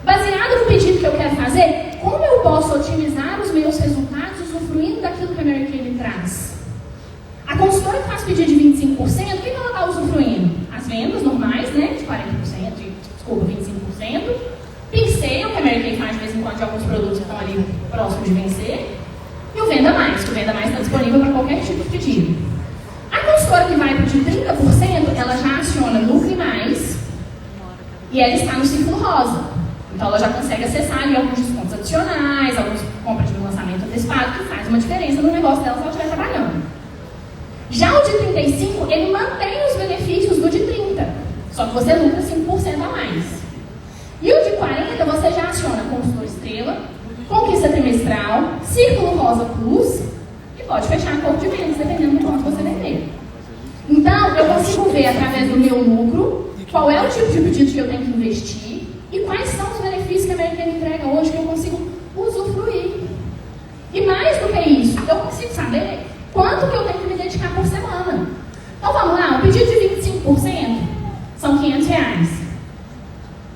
Baseado no pedido que eu quero fazer, como eu posso otimizar os meus resultados usufruindo daquilo que a Mary Kay me traz? A consultora que faz pedido de 25%, o que ela está usufruindo? As vendas normais, né? De 40%, desculpa, 25%. Pinceio, que a Mary Kay faz de vez em quando de alguns produtos que estão ali próximos de vencer. E o Venda Mais, que o Venda Mais está disponível para qualquer tipo de pedido. A consultora que vai pedir 30%, ela já aciona Lucre Mais e ela está no círculo rosa. Então ela já consegue acessar ali alguns descontos adicionais, algumas compras de lançamento antecipado, que faz uma diferença no negócio dela se ela estiver trabalhando. Já o de 35, ele mantém os benefícios do de 30, só que você lucra 5% a mais. E o de 40, você já aciona Consultor Estrela, Conquista Trimestral, Círculo Rosa Plus e pode fechar acordo de vendas, dependendo do quanto você vender. Então, eu consigo ver através do meu lucro qual é o tipo de pedido que eu tenho que investir e quais são os benefícios que a Mary Kay me entrega hoje que eu consigo usufruir. E mais do que isso, eu consigo saber quanto que eu tenho que me dedicar por semana. Então, vamos lá, um pedido de 25% são R$500.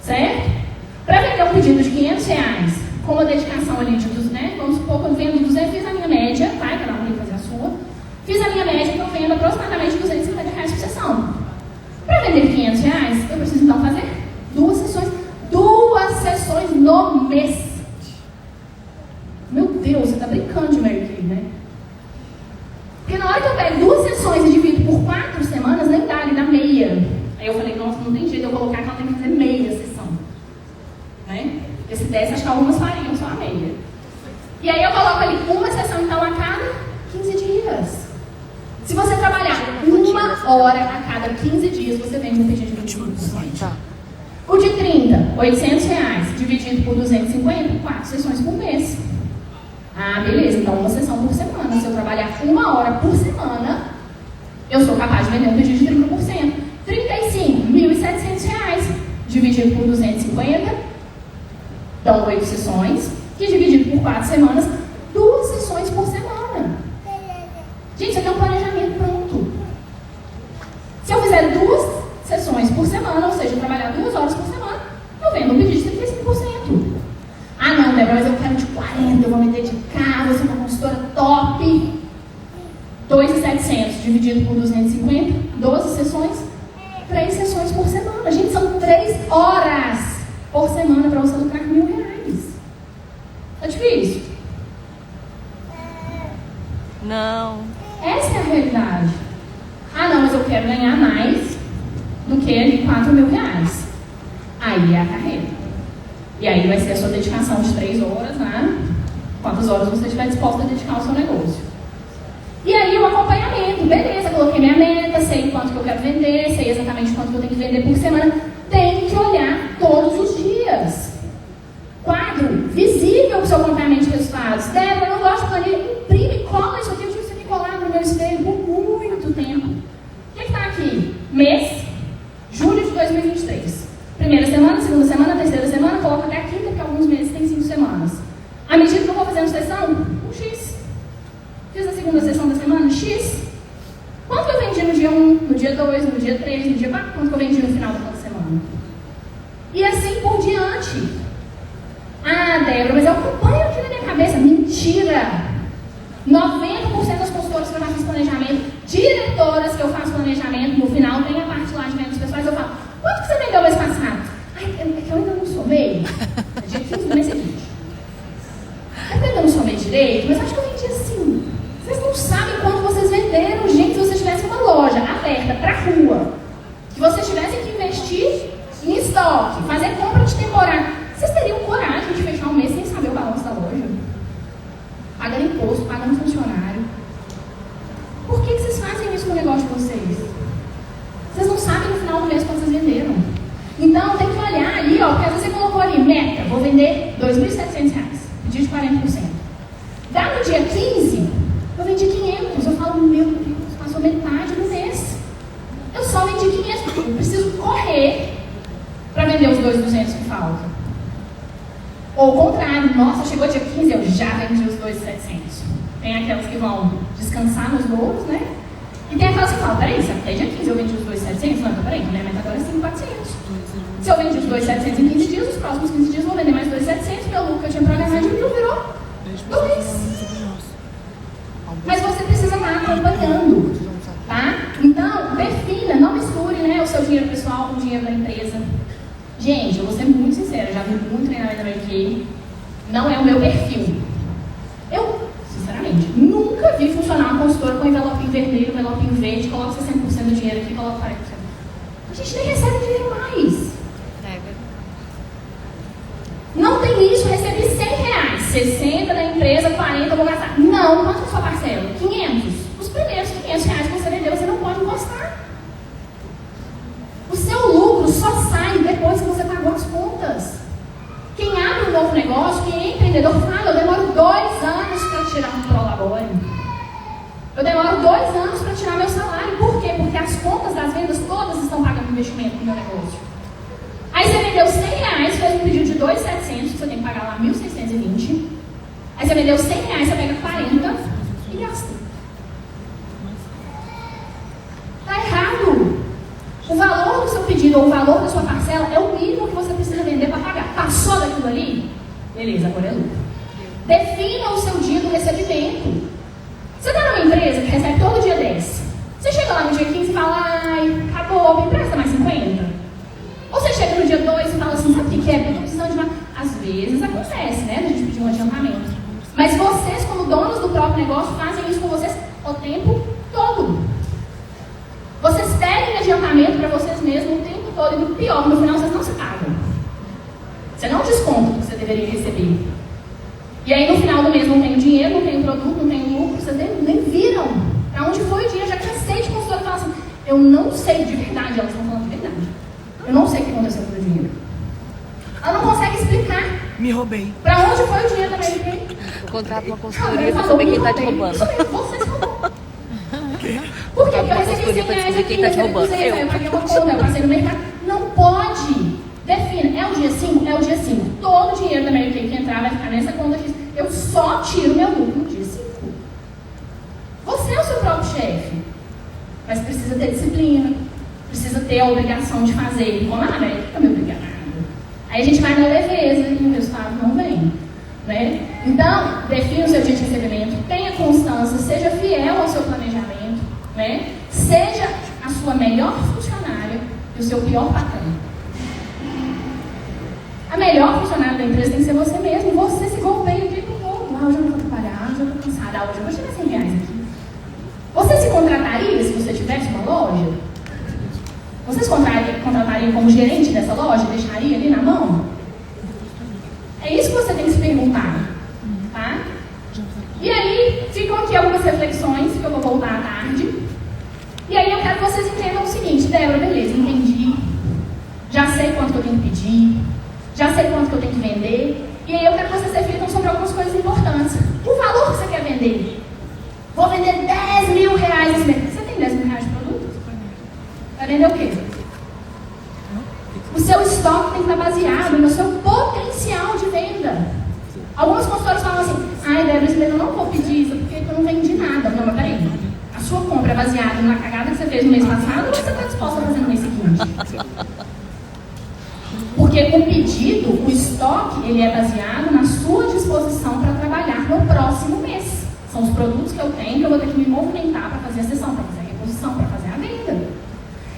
Certo? Para vender um pedido de R$500, com uma dedicação ali de, vamos supor que eu vendo 200, fiz a minha média, tá? Cada um tem que fazer a sua. Fiz a minha média, então eu vendo aproximadamente R$250 por sessão. Para vender R$500, eu preciso então fazer 2 sessões. 2 sessões no mês. Meu Deus, você está brincando de Mary Kay, né? Porque na hora que eu pego 2 sessões e divido por 4 semanas, nem dá, ele dá meia. Aí eu falei, nossa, não tem jeito de eu colocar que ela tem que fazer meia sessão. Né? Porque se desse, acho que algumas fariam só a meia. E aí eu coloco ali uma sessão, então, a cada 15 dias. Se você trabalhar 1 hora a cada 15 dias, você vende um pedido de 25%. O de 30, R$800, dividido por 250, 4 sessões por mês. Beleza, então 1 sessão por semana. Se eu trabalhar 1 hora por semana, eu sou capaz de vender um pedido de 30%. 35, dividido por 250, dão 8 sessões, que dividido por 4 semanas, 2 sessões por semana. Gente, isso aqui é um planejamento pronto. Se eu fizer 2 sessões por semana, ou seja, trabalhar 2 horas por semana, eu vendo um pedido de 35%. Ah não, Débora, mas eu quero de 40, eu vou me dedicar, vou ser uma consultora top. 2.700 dividido por 250, 12 sessões, 3 sessões por semana. Gente, são 3 horas por semana para você lucrar R$1.000. Tá difícil? Não. Essa é a realidade. Ah não, mas eu quero ganhar mais do que ali R$4.000. Aí é a carreira. E aí vai ser a sua dedicação de 3 horas, né? Quantas horas você estiver disposta a dedicar ao seu negócio. E aí o acompanhamento, beleza, coloquei minha meta, sei quanto que eu quero vender, sei exatamente quanto que eu tenho que vender por semana. Tem que olhar todos os dias. Quadro visível para o seu acompanhamento de resultados. Débora, eu não gosto de planilha. Imprime, cola isso aqui, eu tive isso aqui colado no meu espelho por muito tempo. O que está aqui? Mês, julho de 2023. Primeira semana, segunda semana, terceira semana, coloca até a quinta, porque alguns meses tem 5 semanas. À medida que eu vou fazendo sessão, um X. Fiz a segunda sessão da semana, X. Quanto eu vendi no dia 1, no dia 2, no dia 3, no dia 4? Quanto eu vendi no final da semana? E assim por diante. Ah, Débora, mas eu acompanho aqui na minha cabeça. Mentira! 90% das consultoras que eu já fiz planejamento, diretoras que eu faço planejamento, no final tem a parte lá de vendas pessoais, eu falo, quanto que você vendeu mês passado? Ai, é que eu ainda não somei. É dia 15 do mês seguinte. É que eu ainda não somei direito, mas acho que eu vendi assim. Vocês não sabem quanto vocês venderam, gente, se vocês tivessem uma loja aberta para a rua, que vocês tivessem que investir em estoque, fazer compra de temporada, vocês teriam coragem de fechar um mês sem saber o balanço da loja? Pagando imposto, pagando funcionário. Por que vocês fazem isso com o negócio de vocês? Vocês não sabem no final do mês quanto vocês venderam. Então tem que olhar ali, ó, porque às vezes você colocou ali, meta, vou vender R$2.700, pedir de 40%. Dá no dia 15, eu vendi 500, eu falo, meu Deus, passou metade do mês. Eu só vendi 500, eu preciso correr para vender os 2.200 que faltam. Ou o contrário, nossa, chegou dia 15, eu já vendi os 2.700. Tem aquelas que vão descansar nos louros, né? E tem aquelas que falam, peraí, se até dia 15 eu vendi os 2.700, não, peraí, minha meta agora é 5.400. Se eu vendi os 2.700 em 15 dias, os próximos 15 dias eu vou vender mais 2.700, meu lucro que eu tinha programado diminuiu, virou 2. Mas você precisa estar acompanhando, tá? Então, defina, não misture, né, o seu dinheiro pessoal com o dinheiro da empresa. Gente, eu vou ser muito sincera, já vi muito treinamento da Mary Kay, não é o meu perfil. Eu, sinceramente, nunca vi funcionar uma consultora com envelopinho vermelho, envelopinho verde, coloca 60% do dinheiro aqui, coloca 40%. A gente nem recebe dinheiro mais. Não tem isso, recebi R$100, 60 da empresa, 40 eu vou gastar. Não, quanto é a sua parcela? 500. Os primeiros R$500 que você vendeu, você não pode encostar. O seu lucro só sai depois que você pagou as contas. Quem abre um novo negócio, quem é empreendedor, fala, eu demoro 2 anos para tirar um prolabore. Eu demoro 2 anos para tirar meu salário. Por quê? Porque as contas das vendas todas estão pagando investimento no meu negócio. Aí você vendeu R$100, fez um pedido de 2.700, você tem que pagar lá 1.620. Aí você vendeu R$100, você pega 40 e gasta. Tá errado. O valor do seu pedido ou o valor da sua parcela é o mínimo que você precisa vender para pagar. Passou daquilo ali? Beleza, agora é lucro. Defina o seu dia do recebimento. Você está numa empresa que recebe todo dia 10. Você chega lá no dia 15 e fala, ai, acabou, me empresta mais 50? Ou você chega no dia 2 e fala assim, sabe o que é? Porque eu estou precisando de uma... Às vezes acontece, né? A gente pedir um adiantamento. Mas vocês, como donos do próprio negócio, fazem isso com vocês o tempo todo. Vocês pedem adiantamento para vocês mesmos o tempo todo. E no pior, no final vocês não se pagam. Você não desconta o que você deveria receber. E aí no final do mês não tem dinheiro, não tem produto, não tem lucro. Vocês nem viram para onde foi o dinheiro. Já cansei de consultora falar assim, eu não sei de verdade. Elas estão falando de verdade. Eu não sei o que aconteceu com o dinheiro. Ela não consegue explicar. Me roubei. Para onde foi o dinheiro da Mary Kay? Eu contrato uma consultoria para saber quem está te roubando. Isso mesmo, você se roubou. Por quê? Porque eu recebi R$100 aqui, quem tá te roubando. eu paguei uma conta, eu passei no mercado. Não pode. o dia 5. Todo o dinheiro da Mary Kay que entrar vai ficar nessa conta aqui. Eu só tiro meu lucro no dia 5. Você é o seu próprio chefe. Mas precisa ter disciplina. Precisa ter a obrigação de fazer. Como a Mary fica me obrigando. Aí a gente vai na leveza e o resultado não vem. Né? Então, defina o seu dia de recebimento. Tenha constância. Seja fiel ao seu planejamento. Né? Seja a sua melhor funcionária e o seu pior patrão. A melhor funcionária da empresa tem que ser você mesmo. Você se golpeia o tempo todo. Hoje eu não vou trabalhar, hoje eu estou cansada, hoje eu vou tirar 100 reais aqui. Você se contrataria se você tivesse uma loja? Você se contrataria como gerente dessa loja? Deixaria ali na mão? É isso que você tem que se perguntar. Tá? E aí, ficam aqui algumas reflexões que eu vou voltar à tarde. E aí eu quero que vocês entendam o seguinte: Débora, beleza, entendi. Já sei quanto que eu tenho que pedir. Já sei quanto que eu tenho que vender. E aí eu quero que vocês reflitam sobre algumas coisas importantes. O valor que você quer vender. Vou vender 10 mil reais esse mês. Você tem 10 mil reais de produto? Vai vender o quê? O seu estoque tem que estar baseado no seu potencial de venda. Alguns consultores falam assim: ai, Débora, esse mês eu não vou pedir isso porque eu não vendi nada. Não, mas peraí. A sua compra é baseada na cagada que você fez no mês passado ou você está disposta a fazer no mês seguinte? Porque o pedido, o estoque, ele é baseado na sua disposição para trabalhar no próximo mês. São os produtos que eu tenho que eu vou ter que me movimentar para fazer a sessão, para fazer a reposição, para fazer a venda.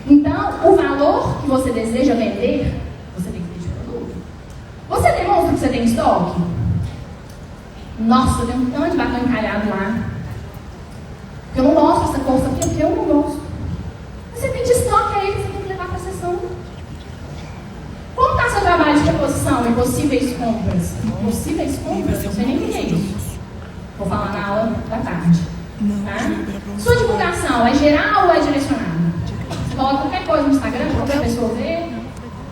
Então, o valor que você deseja vender, você tem que pedir produto. Você demonstra que você tem estoque? Nossa, eu tenho um tanto de batom encalhado lá. Eu não mostro essa cor, sabe porque eu não gosto. Você tem de estoque aí que você tem que levar para a sessão. Como está seu trabalho de reposição e possíveis compras? Possíveis compras? Eu não sei nem o que é isso. Vou falar na aula da tarde. Tá? Sua divulgação é geral ou é direcionada? Você coloca qualquer coisa no Instagram, qualquer pessoa vê.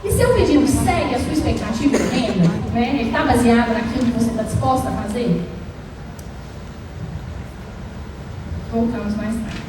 E seu pedido segue a sua expectativa de venda? Né? Ele está baseado naquilo que você está disposta a fazer? Voltamos mais tarde.